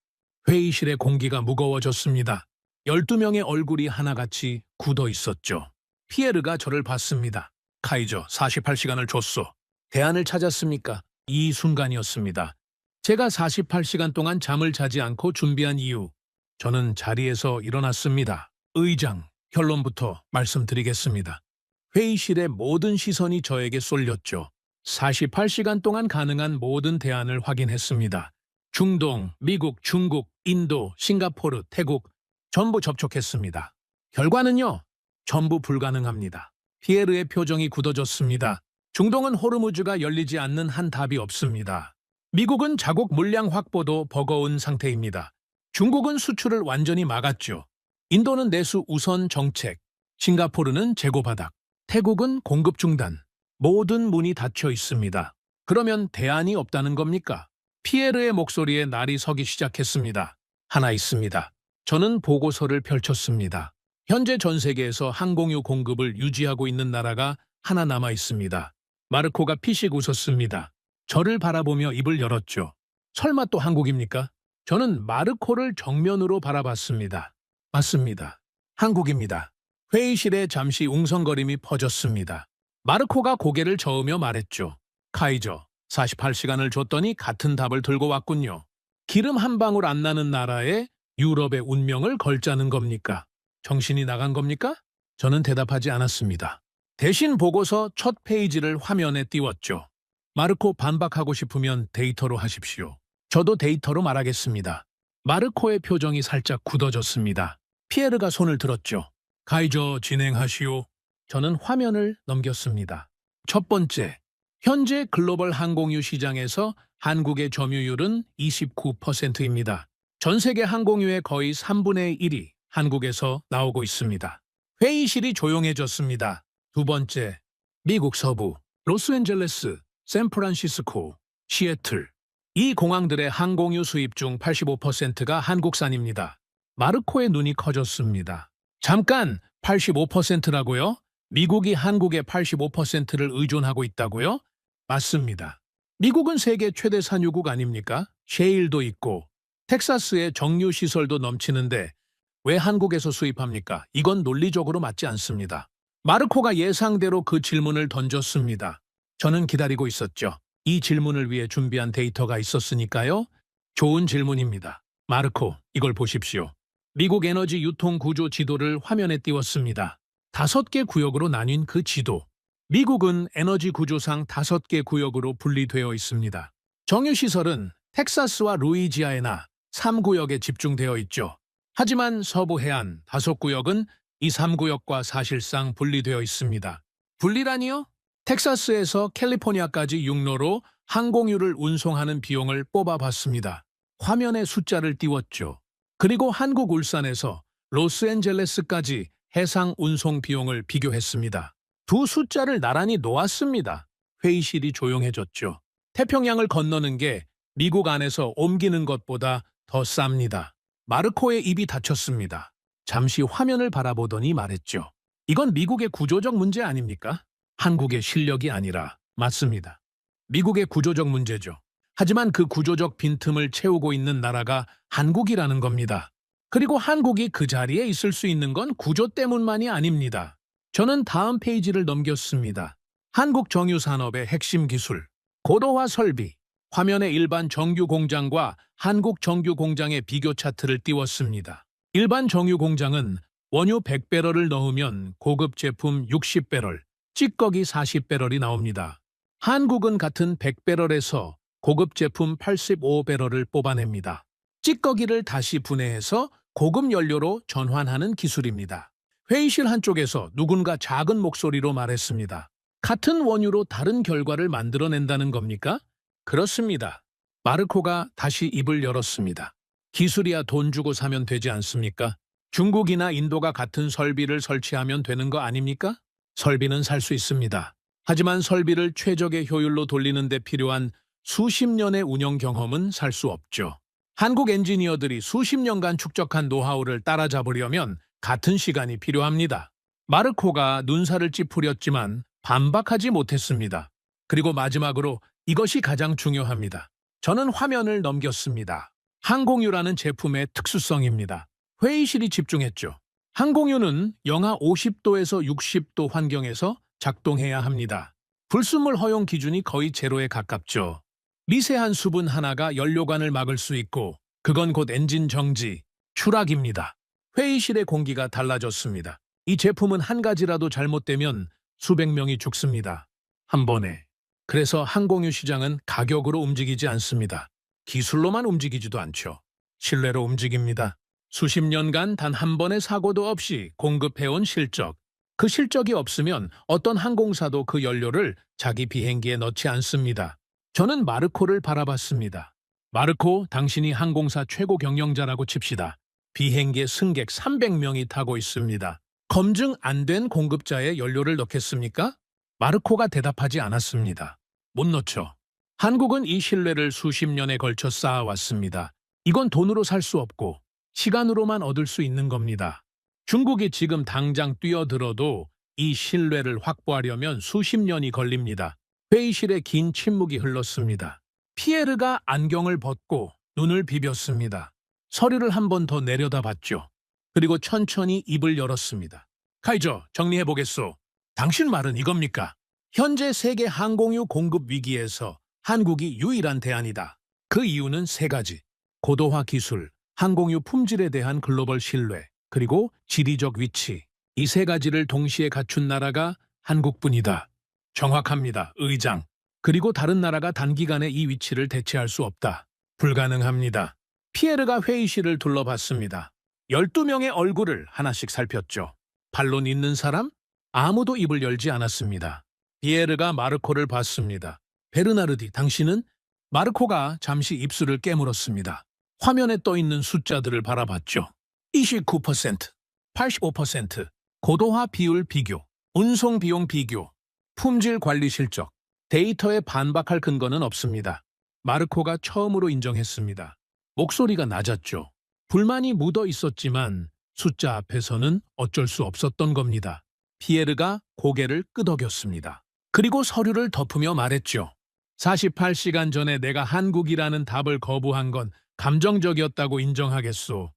회의실의 공기가 무거워졌습니다. 12명의 얼굴이 하나같이 굳어 있었죠. 피에르가 저를 봤습니다. 카이저, 48시간을 줬소. 대안을 찾았습니까? 이 순간이었습니다. 제가 48시간 동안 잠을 자지 않고 준비한 이유. 저는 자리에서 일어났습니다. 의장, 결론부터 말씀드리겠습니다. 회의실의 모든 시선이 저에게 쏠렸죠. 48시간 동안 가능한 모든 대안을 확인했습니다. 중동, 미국, 중국, 인도, 싱가포르, 태국 전부 접촉했습니다. 결과는요, 전부 불가능합니다. 피에르의 표정이 굳어졌습니다. 중동은 호르무즈가 열리지 않는 한 답이 없습니다. 미국은 자국 물량 확보도 버거운 상태입니다. 중국은 수출을 완전히 막았죠. 인도는 내수 우선 정책, 싱가포르는 재고 바닥, 태국은 공급 중단. 모든 문이 닫혀 있습니다. 그러면 대안이 없다는 겁니까? 피에르의 목소리에 날이 서기 시작했습니다. 하나 있습니다. 저는 보고서를 펼쳤습니다. 현재 전 세계에서 항공유 공급을 유지하고 있는 나라가 하나 남아 있습니다. 마르코가 피식 웃었습니다. 저를 바라보며 입을 열었죠. 설마 또 한국입니까? 저는 마르코를 정면으로 바라봤습니다. 맞습니다. 한국입니다. 회의실에 잠시 웅성거림이 퍼졌습니다. 마르코가 고개를 저으며 말했죠. 카이저, 48시간을 줬더니 같은 답을 들고 왔군요. 기름 한 방울 안 나는 나라에 유럽의 운명을 걸자는 겁니까? 정신이 나간 겁니까? 저는 대답하지 않았습니다. 대신 보고서 첫 페이지를 화면에 띄웠죠. 마르코 반박하고 싶으면 데이터로 하십시오. 저도 데이터로 말하겠습니다. 마르코의 표정이 살짝 굳어졌습니다. 피에르가 손을 들었죠. 카이저 진행하시오. 저는 화면을 넘겼습니다. 첫 번째, 현재 글로벌 항공유 시장에서 한국의 점유율은 29%입니다. 전 세계 항공유의 거의 3분의 1이 한국에서 나오고 있습니다. 회의실이 조용해졌습니다. 두 번째, 미국 서부, 로스앤젤레스, 샌프란시스코, 시애틀. 이 공항들의 항공유 수입 중 85%가 한국산입니다. 마르코의 눈이 커졌습니다. 잠깐, 85%라고요? 미국이 한국의 85%를 의존하고 있다고요? 맞습니다. 미국은 세계 최대 산유국 아닙니까? 셰일도 있고 텍사스에 정유 시설도 넘치는데 왜 한국에서 수입합니까? 이건 논리적으로 맞지 않습니다. 마르코가 예상대로 그 질문을 던졌습니다. 저는 기다리고 있었죠. 이 질문을 위해 준비한 데이터가 있었으니까요. 좋은 질문입니다. 마르코, 이걸 보십시오. 미국 에너지 유통 구조 지도를 화면에 띄웠습니다. 5개 구역으로 나뉜 그 지도. 미국은 에너지 구조상 5개 구역으로 분리되어 있습니다. 정유시설은 텍사스와 루이지아나 3구역에 집중되어 있죠. 하지만 서부 해안 5구역은 이 3구역과 사실상 분리되어 있습니다. 분리라니요? 텍사스에서 캘리포니아까지 육로로 항공유를 운송하는 비용을 뽑아봤습니다. 화면에 숫자를 띄웠죠. 그리고 한국 울산에서 로스앤젤레스까지 해상 운송 비용을 비교했습니다. 두 숫자를 나란히 놓았습니다. 회의실이 조용해졌죠. 태평양을 건너는 게 미국 안에서 옮기는 것보다 더 쌉니다. 마르코의 입이 닫혔습니다. 잠시 화면을 바라보더니 말했죠. 이건 미국의 구조적 문제 아닙니까? 한국의 실력이 아니라 맞습니다. 미국의 구조적 문제죠. 하지만 그 구조적 빈틈을 채우고 있는 나라가 한국이라는 겁니다. 그리고 한국이 그 자리에 있을 수 있는 건 구조 때문만이 아닙니다. 저는 다음 페이지를 넘겼습니다. 한국 정유산업의 핵심 기술, 고도화 설비, 화면에 일반 정유 공장과 한국 정유 공장의 비교 차트를 띄웠습니다. 일반 정유 공장은 원유 100배럴을 넣으면 고급 제품 60배럴, 찌꺼기 40배럴이 나옵니다. 한국은 같은 100배럴에서 고급 제품 85배럴을 뽑아냅니다. 찌꺼기를 다시 분해해서 고급 연료로 전환하는 기술입니다. 회의실 한쪽에서 누군가 작은 목소리로 말했습니다. 같은 원유로 다른 결과를 만들어낸다는 겁니까? 그렇습니다. 마르코가 다시 입을 열었습니다. 기술이야 돈 주고 사면 되지 않습니까? 중국이나 인도가 같은 설비를 설치하면 되는 거 아닙니까? 설비는 살 수 있습니다. 하지만 설비를 최적의 효율로 돌리는 데 필요한 수십 년의 운영 경험은 살 수 없죠. 한국 엔지니어들이 수십 년간 축적한 노하우를 따라잡으려면 같은 시간이 필요합니다. 마르코가 눈살을 찌푸렸지만 반박하지 못했습니다. 그리고 마지막으로 이것이 가장 중요합니다. 저는 화면을 넘겼습니다. 항공유라는 제품의 특수성입니다. 회의실이 집중했죠. 항공유는 영하 50도에서 60도 환경에서 작동해야 합니다. 불순물 허용 기준이 거의 제로에 가깝죠. 미세한 수분 하나가 연료관을 막을 수 있고 그건 곧 엔진 정지, 추락입니다. 회의실의 공기가 달라졌습니다. 이 제품은 한 가지라도 잘못되면 수백 명이 죽습니다. 한 번에. 그래서 항공유 시장은 가격으로 움직이지 않습니다. 기술로만 움직이지도 않죠. 신뢰로 움직입니다. 수십 년간 단 한 번의 사고도 없이 공급해온 실적. 그 실적이 없으면 어떤 항공사도 그 연료를 자기 비행기에 넣지 않습니다. 저는 마르코를 바라봤습니다. 마르코, 당신이 항공사 최고 경영자라고 칩시다. 비행기에 승객 300명이 타고 있습니다. 검증 안 된 공급자의 연료를 넣겠습니까? 마르코가 대답하지 않았습니다. 못 넣죠. 한국은 이 신뢰를 수십 년에 걸쳐 쌓아왔습니다. 이건 돈으로 살 수 없고 시간으로만 얻을 수 있는 겁니다. 중국이 지금 당장 뛰어들어도 이 신뢰를 확보하려면 수십 년이 걸립니다. 회의실에 긴 침묵이 흘렀습니다. 피에르가 안경을 벗고 눈을 비볐습니다. 서류를 한 번 더 내려다봤죠. 그리고 천천히 입을 열었습니다. 카이저, 정리해보겠소. 당신 말은 이겁니까? 현재 세계 항공유 공급 위기에서 한국이 유일한 대안이다. 그 이유는 세 가지. 고도화 기술, 항공유 품질에 대한 글로벌 신뢰, 그리고 지리적 위치. 이 세 가지를 동시에 갖춘 나라가 한국뿐이다. 정확합니다, 의장. 그리고 다른 나라가 단기간에 이 위치를 대체할 수 없다. 불가능합니다. 피에르가 회의실을 둘러봤습니다. 12명의 얼굴을 하나씩 살폈죠. 반론 있는 사람? 아무도 입을 열지 않았습니다. 피에르가 마르코를 봤습니다. 베르나르디, 당신은? 마르코가 잠시 입술을 깨물었습니다. 화면에 떠있는 숫자들을 바라봤죠. 29%, 85%, 고도화 비율 비교, 운송 비용 비교, 품질 관리 실적, 데이터에 반박할 근거는 없습니다. 마르코가 처음으로 인정했습니다. 목소리가 낮았죠. 불만이 묻어 있었지만 숫자 앞에서는 어쩔 수 없었던 겁니다. 피에르가 고개를 끄덕였습니다. 그리고 서류를 덮으며 말했죠. 48시간 전에 내가 한국이라는 답을 거부한 건 감정적이었다고 인정하겠소.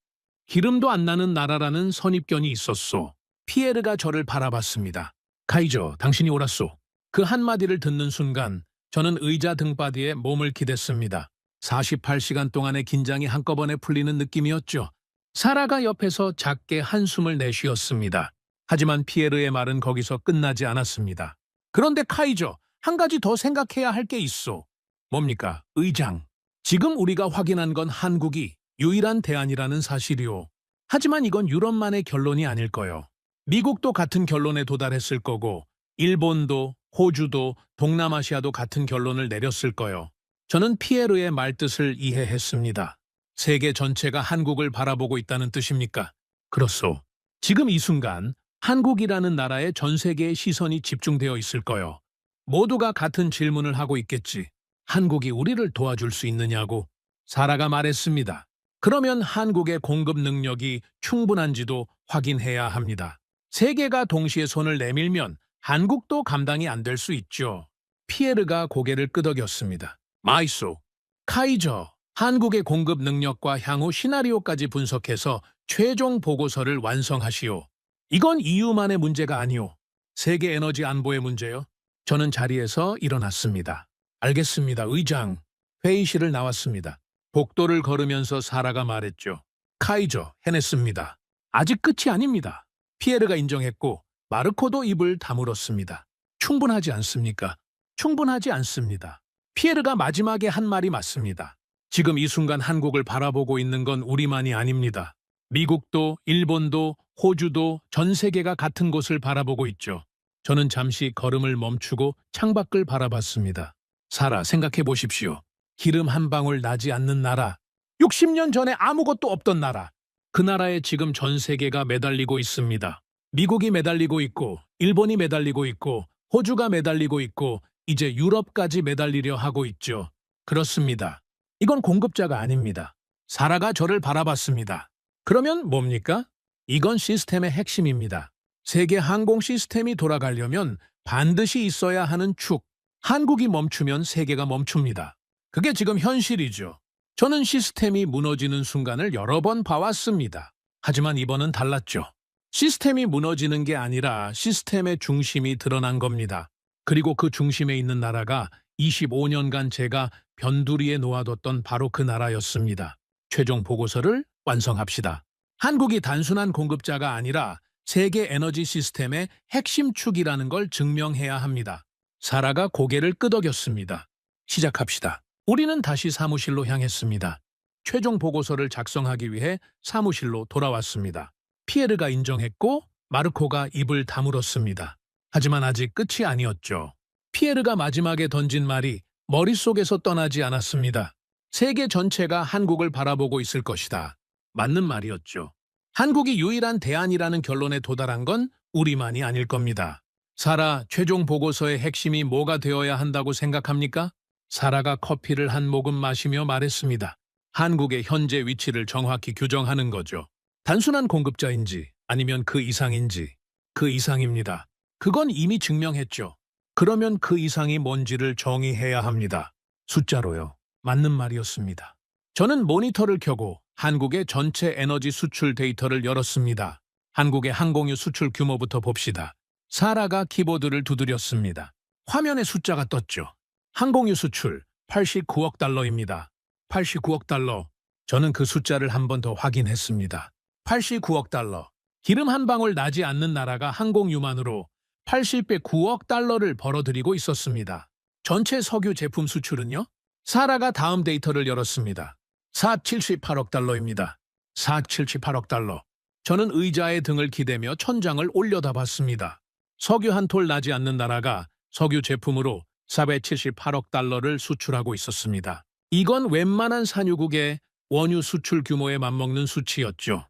기름도 안 나는 나라라는 선입견이 있었소. 피에르가 저를 바라봤습니다. 카이저, 당신이 옳았소. 그 한마디를 듣는 순간 저는 의자 등받이에 몸을 기댔습니다. 48시간 동안의 긴장이 한꺼번에 풀리는 느낌이었죠. 사라가 옆에서 작게 한숨을 내쉬었습니다. 하지만 피에르의 말은 거기서 끝나지 않았습니다. 그런데 카이저, 한 가지 더 생각해야 할 게 있어. 뭡니까? 의장. 지금 우리가 확인한 건 한국이 유일한 대안이라는 사실이오. 하지만 이건 유럽만의 결론이 아닐 거요. 미국도 같은 결론에 도달했을 거고 일본도, 호주도, 동남아시아도 같은 결론을 내렸을 거요. 저는 피에르의 말뜻을 이해했습니다. 세계 전체가 한국을 바라보고 있다는 뜻입니까? 그렇소. 지금 이 순간 한국이라는 나라에 전 세계의 시선이 집중되어 있을 거요. 모두가 같은 질문을 하고 있겠지. 한국이 우리를 도와줄 수 있느냐고. 사라가 말했습니다. 그러면 한국의 공급 능력이 충분한지도 확인해야 합니다. 세계가 동시에 손을 내밀면 한국도 감당이 안 될 수 있죠. 피에르가 고개를 끄덕였습니다. 마이소, 카이저, 한국의 공급 능력과 향후 시나리오까지 분석해서 최종 보고서를 완성하시오. 이건 EU만의 문제가 아니오. 세계 에너지 안보의 문제요? 저는 자리에서 일어났습니다. 알겠습니다, 의장. 회의실을 나왔습니다. 복도를 걸으면서 사라가 말했죠. 카이저, 해냈습니다. 아직 끝이 아닙니다. 피에르가 인정했고 마르코도 입을 다물었습니다. 충분하지 않습니까? 충분하지 않습니다. 피에르가 마지막에 한 말이 맞습니다. 지금 이 순간 한국을 바라보고 있는 건 우리만이 아닙니다. 미국도, 일본도, 호주도 전 세계가 같은 곳을 바라보고 있죠. 저는 잠시 걸음을 멈추고 창밖을 바라봤습니다. 사라, 생각해 보십시오. 기름 한 방울 나지 않는 나라, 60년 전에 아무것도 없던 나라, 그 나라에 지금 전 세계가 매달리고 있습니다. 미국이 매달리고 있고, 일본이 매달리고 있고, 호주가 매달리고 있고, 이제 유럽까지 매달리려 하고 있죠. 그렇습니다. 이건 공급자가 아닙니다. 사라가 저를 바라봤습니다. 그러면 뭡니까? 이건 시스템의 핵심입니다. 세계 항공 시스템이 돌아가려면 반드시 있어야 하는 축. 한국이 멈추면 세계가 멈춥니다. 그게 지금 현실이죠. 저는 시스템이 무너지는 순간을 여러 번 봐왔습니다. 하지만 이번은 달랐죠. 시스템이 무너지는 게 아니라 시스템의 중심이 드러난 겁니다. 그리고 그 중심에 있는 나라가 25년간 제가 변두리에 놓아뒀던 바로 그 나라였습니다. 최종 보고서를 완성합시다. 한국이 단순한 공급자가 아니라 세계 에너지 시스템의 핵심 축이라는 걸 증명해야 합니다. 사라가 고개를 끄덕였습니다. 시작합시다. 우리는 다시 사무실로 향했습니다. 최종 보고서를 작성하기 위해 사무실로 돌아왔습니다. 피에르가 인정했고 마르코가 입을 다물었습니다. 하지만 아직 끝이 아니었죠. 피에르가 마지막에 던진 말이 머릿속에서 떠나지 않았습니다. 세계 전체가 한국을 바라보고 있을 것이다. 맞는 말이었죠. 한국이 유일한 대안이라는 결론에 도달한 건 우리만이 아닐 겁니다. 사라, 최종 보고서의 핵심이 뭐가 되어야 한다고 생각합니까? 사라가 커피를 한 모금 마시며 말했습니다. 한국의 현재 위치를 정확히 규정하는 거죠. 단순한 공급자인지 아니면 그 이상인지. 그 이상입니다. 그건 이미 증명했죠. 그러면 그 이상이 뭔지를 정의해야 합니다. 숫자로요. 맞는 말이었습니다. 저는 모니터를 켜고 한국의 전체 에너지 수출 데이터를 열었습니다. 한국의 항공유 수출 규모부터 봅시다. 사라가 키보드를 두드렸습니다. 화면에 숫자가 떴죠. 항공유 수출 89억 달러입니다. 89억 달러. 저는 그 숫자를 한 번 더 확인했습니다. 89억 달러. 기름 한 방울 나지 않는 나라가 항공유만으로 89억 달러를 벌어들이고 있었습니다. 전체 석유 제품 수출은요? 사라가 다음 데이터를 열었습니다. 478억 달러입니다. 478억 달러. 저는 의자에 등을 기대며 천장을 올려다봤습니다. 석유 한 톨 나지 않는 나라가 석유 제품으로 478억 달러를 수출하고 있었습니다. 이건 웬만한 산유국의 원유 수출 규모에 맞먹는 수치였죠.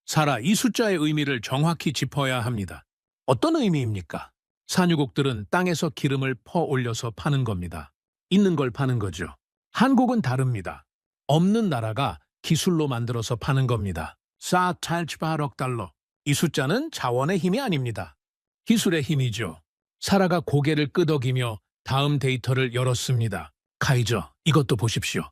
사라, 이 숫자의 의미를 정확히 짚어야 합니다. 어떤 의미입니까? 산유국들은 땅에서 기름을 퍼 올려서 파는 겁니다. 있는 걸 파는 거죠. 한국은 다릅니다. 없는 나라가 기술로 만들어서 파는 겁니다. 478억 달러. 이 숫자는 자원의 힘이 아닙니다. 기술의 힘이죠. 사라가 고개를 끄덕이며 다음 데이터를 열었습니다. 카이저, 이것도 보십시오.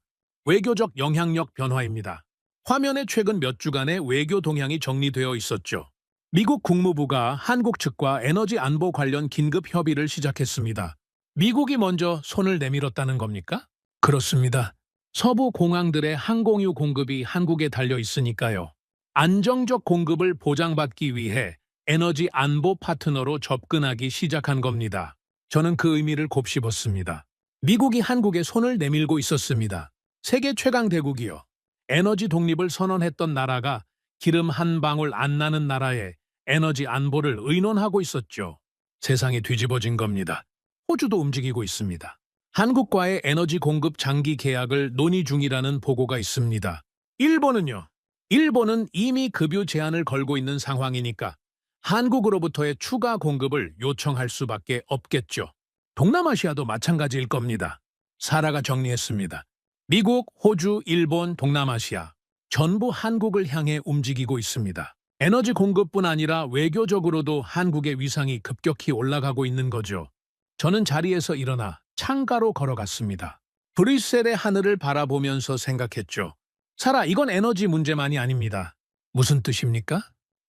외교적 영향력 변화입니다. 화면에 최근 몇 주간의 외교 동향이 정리되어 있었죠. 미국 국무부가 한국 측과 에너지 안보 관련 긴급 협의를 시작했습니다. 미국이 먼저 손을 내밀었다는 겁니까? 그렇습니다. 서부 공항들의 항공유 공급이 한국에 달려 있으니까요. 안정적 공급을 보장받기 위해 에너지 안보 파트너로 접근하기 시작한 겁니다. 저는 그 의미를 곱씹었습니다. 미국이 한국에 손을 내밀고 있었습니다. 세계 최강 대국이요. 에너지 독립을 선언했던 나라가 기름 한 방울 안 나는 나라에 에너지 안보를 의논하고 있었죠. 세상이 뒤집어진 겁니다. 호주도 움직이고 있습니다. 한국과의 에너지 공급 장기 계약을 논의 중이라는 보고가 있습니다. 일본은요? 일본은 이미 급유 제한을 걸고 있는 상황이니까 한국으로부터의 추가 공급을 요청할 수밖에 없겠죠. 동남아시아도 마찬가지일 겁니다. 사라가 정리했습니다. 미국, 호주, 일본, 동남아시아 전부 한국을 향해 움직이고 있습니다. 에너지 공급뿐 아니라 외교적으로도 한국의 위상이 급격히 올라가고 있는 거죠. 저는 자리에서 일어나 창가로 걸어갔습니다. 브뤼셀의 하늘을 바라보면서 생각했죠. 사라, 이건 에너지 문제만이 아닙니다. 무슨 뜻입니까?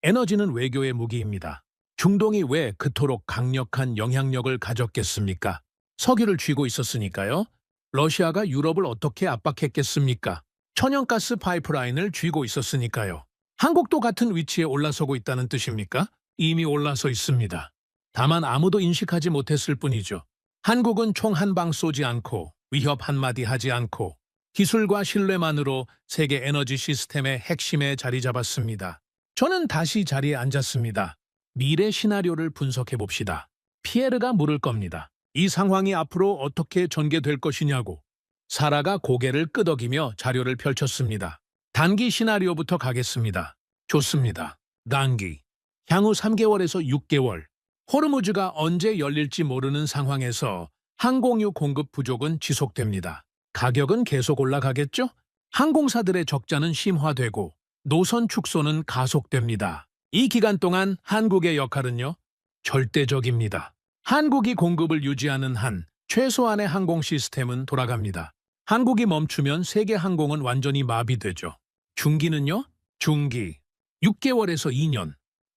에너지는 외교의 무기입니다. 중동이 왜 그토록 강력한 영향력을 가졌겠습니까? 석유를 쥐고 있었으니까요. 러시아가 유럽을 어떻게 압박했겠습니까? 천연가스 파이프라인을 쥐고 있었으니까요. 한국도 같은 위치에 올라서고 있다는 뜻입니까? 이미 올라서 있습니다. 다만 아무도 인식하지 못했을 뿐이죠. 한국은 총 한 방 쏘지 않고 위협 한마디 하지 않고 기술과 신뢰만으로 세계 에너지 시스템의 핵심에 자리 잡았습니다. 저는 다시 자리에 앉았습니다. 미래 시나리오를 분석해 봅시다. 피에르가 물을 겁니다. 이 상황이 앞으로 어떻게 전개될 것이냐고. 사라가 고개를 끄덕이며 자료를 펼쳤습니다. 단기 시나리오부터 가겠습니다. 좋습니다. 단기. 향후 3개월에서 6개월. 호르무즈가 언제 열릴지 모르는 상황에서 항공유 공급 부족은 지속됩니다. 가격은 계속 올라가겠죠? 항공사들의 적자는 심화되고 노선 축소는 가속됩니다. 이 기간 동안 한국의 역할은요? 절대적입니다. 한국이 공급을 유지하는 한 최소한의 항공 시스템은 돌아갑니다. 한국이 멈추면 세계 항공은 완전히 마비되죠. 중기는요? 중기. 6개월에서 2년.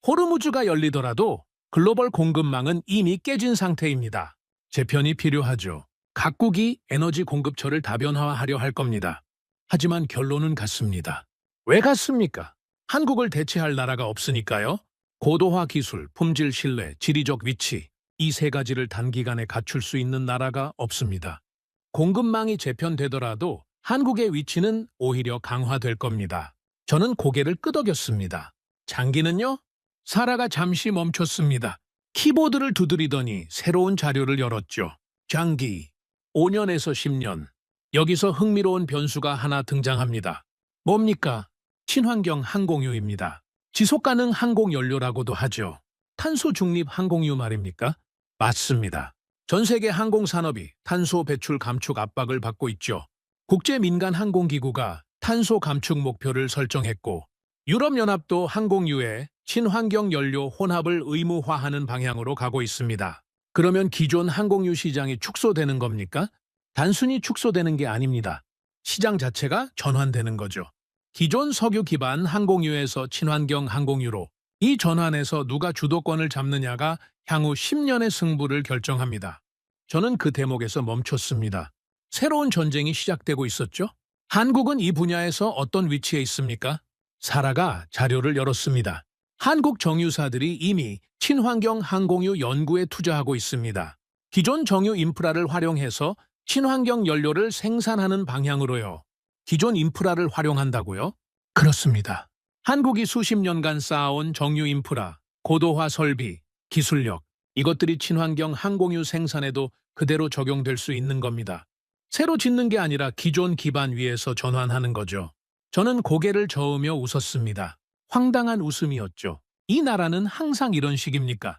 호르무즈가 열리더라도 글로벌 공급망은 이미 깨진 상태입니다. 재편이 필요하죠. 각국이 에너지 공급처를 다변화하려 할 겁니다. 하지만 결론은 같습니다. 왜 같습니까? 한국을 대체할 나라가 없으니까요. 고도화 기술, 품질 신뢰, 지리적 위치, 이 세 가지를 단기간에 갖출 수 있는 나라가 없습니다. 공급망이 재편되더라도 한국의 위치는 오히려 강화될 겁니다. 저는 고개를 끄덕였습니다. 장기는요? 사라가 잠시 멈췄습니다. 키보드를 두드리더니 새로운 자료를 열었죠. 장기, 5년에서 10년. 여기서 흥미로운 변수가 하나 등장합니다. 뭡니까? 친환경 항공유입니다. 지속가능 항공연료라고도 하죠. 탄소 중립 항공유 말입니까? 맞습니다. 전 세계 항공산업이 탄소 배출 감축 압박을 받고 있죠. 국제민간항공기구가 탄소 감축 목표를 설정했고 유럽연합도 항공유에 친환경 연료 혼합을 의무화하는 방향으로 가고 있습니다. 그러면 기존 항공유 시장이 축소되는 겁니까? 단순히 축소되는 게 아닙니다. 시장 자체가 전환되는 거죠. 기존 석유 기반 항공유에서 친환경 항공유로 이 전환에서 누가 주도권을 잡느냐가 향후 10년의 승부를 결정합니다. 저는 그 대목에서 멈췄습니다. 새로운 전쟁이 시작되고 있었죠? 한국은 이 분야에서 어떤 위치에 있습니까? 사라가 자료를 열었습니다. 한국 정유사들이 이미 친환경 항공유 연구에 투자하고 있습니다. 기존 정유 인프라를 활용해서 친환경 연료를 생산하는 방향으로요. 기존 인프라를 활용한다고요? 그렇습니다. 한국이 수십 년간 쌓아온 정유 인프라, 고도화 설비, 기술력, 이것들이 친환경 항공유 생산에도 그대로 적용될 수 있는 겁니다. 새로 짓는 게 아니라 기존 기반 위에서 전환하는 거죠. 저는 고개를 저으며 웃었습니다. 황당한 웃음이었죠. 이 나라는 항상 이런 식입니까?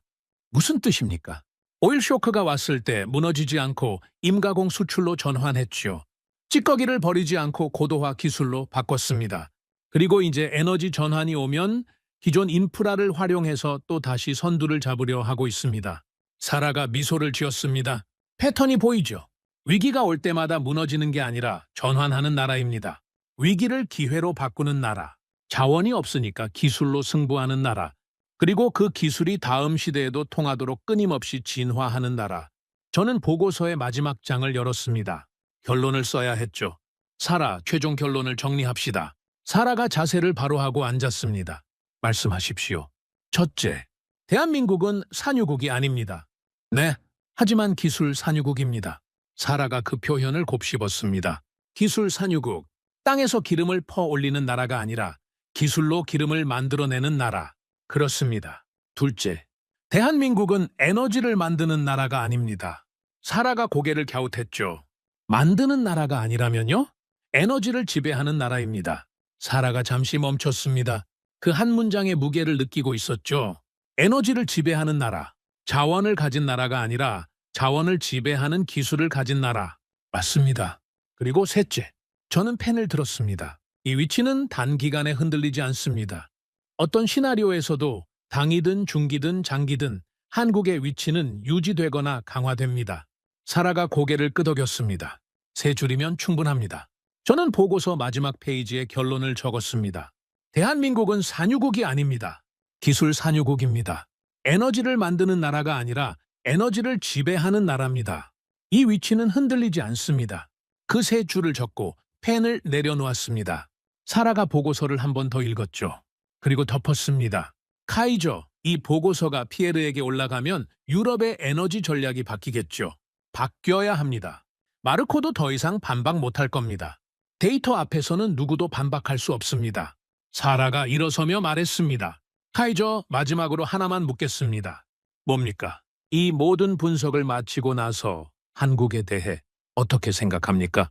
무슨 뜻입니까? 오일 쇼크가 왔을 때 무너지지 않고 임가공 수출로 전환했죠. 찌꺼기를 버리지 않고 고도화 기술로 바꿨습니다. 그리고 이제 에너지 전환이 오면 기존 인프라를 활용해서 또 다시 선두를 잡으려 하고 있습니다. 사라가 미소를 지었습니다. 패턴이 보이죠? 위기가 올 때마다 무너지는 게 아니라 전환하는 나라입니다. 위기를 기회로 바꾸는 나라, 자원이 없으니까 기술로 승부하는 나라, 그리고 그 기술이 다음 시대에도 통하도록 끊임없이 진화하는 나라. 저는 보고서의 마지막 장을 열었습니다. 결론을 써야 했죠. 사라, 최종 결론을 정리합시다. 사라가 자세를 바로 하고 앉았습니다. 말씀하십시오. 첫째, 대한민국은 산유국이 아닙니다. 네, 하지만 기술 산유국입니다. 사라가 그 표현을 곱씹었습니다. 기술 산유국, 땅에서 기름을 퍼 올리는 나라가 아니라 기술로 기름을 만들어내는 나라. 그렇습니다. 둘째, 대한민국은 에너지를 만드는 나라가 아닙니다. 사라가 고개를 갸웃했죠. 만드는 나라가 아니라면요? 에너지를 지배하는 나라입니다. 사라가 잠시 멈췄습니다. 그 한 문장의 무게를 느끼고 있었죠. 에너지를 지배하는 나라, 자원을 가진 나라가 아니라 자원을 지배하는 기술을 가진 나라. 맞습니다. 그리고 셋째, 저는 펜을 들었습니다. 이 위치는 단기간에 흔들리지 않습니다. 어떤 시나리오에서도 당이든 중기든 장기든 한국의 위치는 유지되거나 강화됩니다. 사라가 고개를 끄덕였습니다. 세 줄이면 충분합니다. 저는 보고서 마지막 페이지에 결론을 적었습니다. 대한민국은 산유국이 아닙니다. 기술 산유국입니다. 에너지를 만드는 나라가 아니라 에너지를 지배하는 나라입니다. 이 위치는 흔들리지 않습니다. 그 세 줄을 적고 펜을 내려놓았습니다. 사라가 보고서를 한 번 더 읽었죠. 그리고 덮었습니다. 카이저, 이 보고서가 피에르에게 올라가면 유럽의 에너지 전략이 바뀌겠죠. 바뀌어야 합니다. 마르코도 더 이상 반박 못할 겁니다. 데이터 앞에서는 누구도 반박할 수 없습니다. 사라가 일어서며 말했습니다. 카이저, 마지막으로 하나만 묻겠습니다. 뭡니까? 이 모든 분석을 마치고 나서 한국에 대해 어떻게 생각합니까?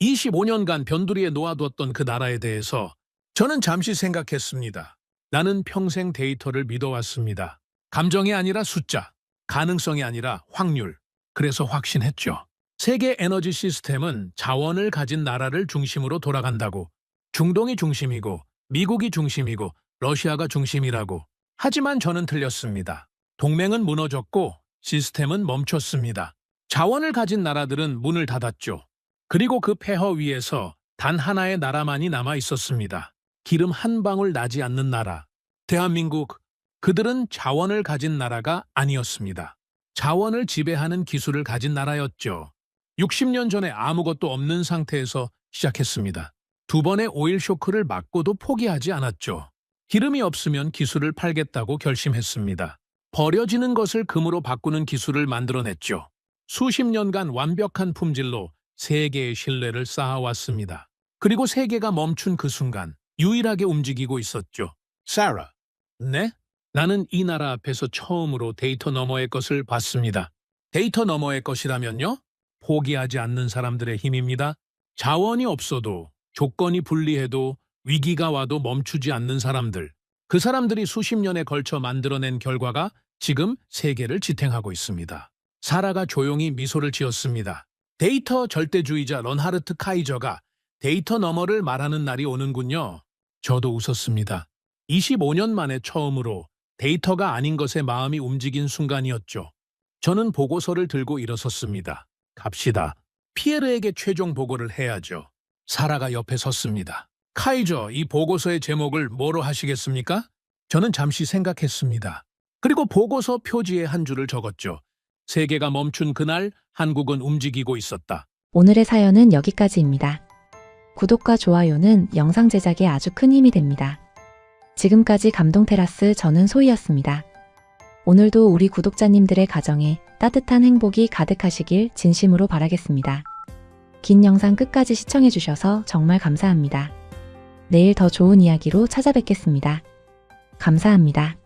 25년간 변두리에 놓아두었던 그 나라에 대해서 저는 잠시 생각했습니다. 나는 평생 데이터를 믿어왔습니다. 감정이 아니라 숫자, 가능성이 아니라 확률. 그래서 확신했죠. 세계 에너지 시스템은 자원을 가진 나라를 중심으로 돌아간다고. 중동이 중심이고, 미국이 중심이고, 러시아가 중심이라고. 하지만 저는 틀렸습니다. 동맹은 무너졌고 시스템은 멈췄습니다. 자원을 가진 나라들은 문을 닫았죠. 그리고 그 폐허 위에서 단 하나의 나라만이 남아 있었습니다. 기름 한 방울 나지 않는 나라. 대한민국. 그들은 자원을 가진 나라가 아니었습니다. 자원을 지배하는 기술을 가진 나라였죠. 60년 전에 아무것도 없는 상태에서 시작했습니다. 두 번의 오일 쇼크를 맞고도 포기하지 않았죠. 기름이 없으면 기술을 팔겠다고 결심했습니다. 버려지는 것을 금으로 바꾸는 기술을 만들어냈죠. 수십 년간 완벽한 품질로 세계의 신뢰를 쌓아왔습니다. 그리고 세계가 멈춘 그 순간 유일하게 움직이고 있었죠. 사라. 네? 나는 이 나라 앞에서 처음으로 데이터 너머의 것을 봤습니다. 데이터 너머의 것이라면요? 포기하지 않는 사람들의 힘입니다. 자원이 없어도, 조건이 불리해도, 위기가 와도 멈추지 않는 사람들. 그 사람들이 수십 년에 걸쳐 만들어낸 결과가 지금 세계를 지탱하고 있습니다. 사라가 조용히 미소를 지었습니다. 데이터 절대주의자 런하르트 카이저가 데이터 너머를 말하는 날이 오는군요. 저도 웃었습니다. 25년 만에 처음으로 데이터가 아닌 것에 마음이 움직인 순간이었죠. 저는 보고서를 들고 일어섰습니다. 갑시다. 피에르에게 최종 보고를 해야죠. 사라가 옆에 섰습니다. 카이저, 이 보고서의 제목을 뭐로 하시겠습니까? 저는 잠시 생각했습니다. 그리고 보고서 표지에 한 줄을 적었죠. 세계가 멈춘 그날 한국은 움직이고 있었다. 오늘의 사연은 여기까지입니다. 구독과 좋아요는 영상 제작에 아주 큰 힘이 됩니다. 지금까지 감동테라스 저는 소희였습니다. 오늘도 우리 구독자님들의 가정에 따뜻한 행복이 가득하시길 진심으로 바라겠습니다. 긴 영상 끝까지 시청해주셔서 정말 감사합니다. 내일 더 좋은 이야기로 찾아뵙겠습니다. 감사합니다.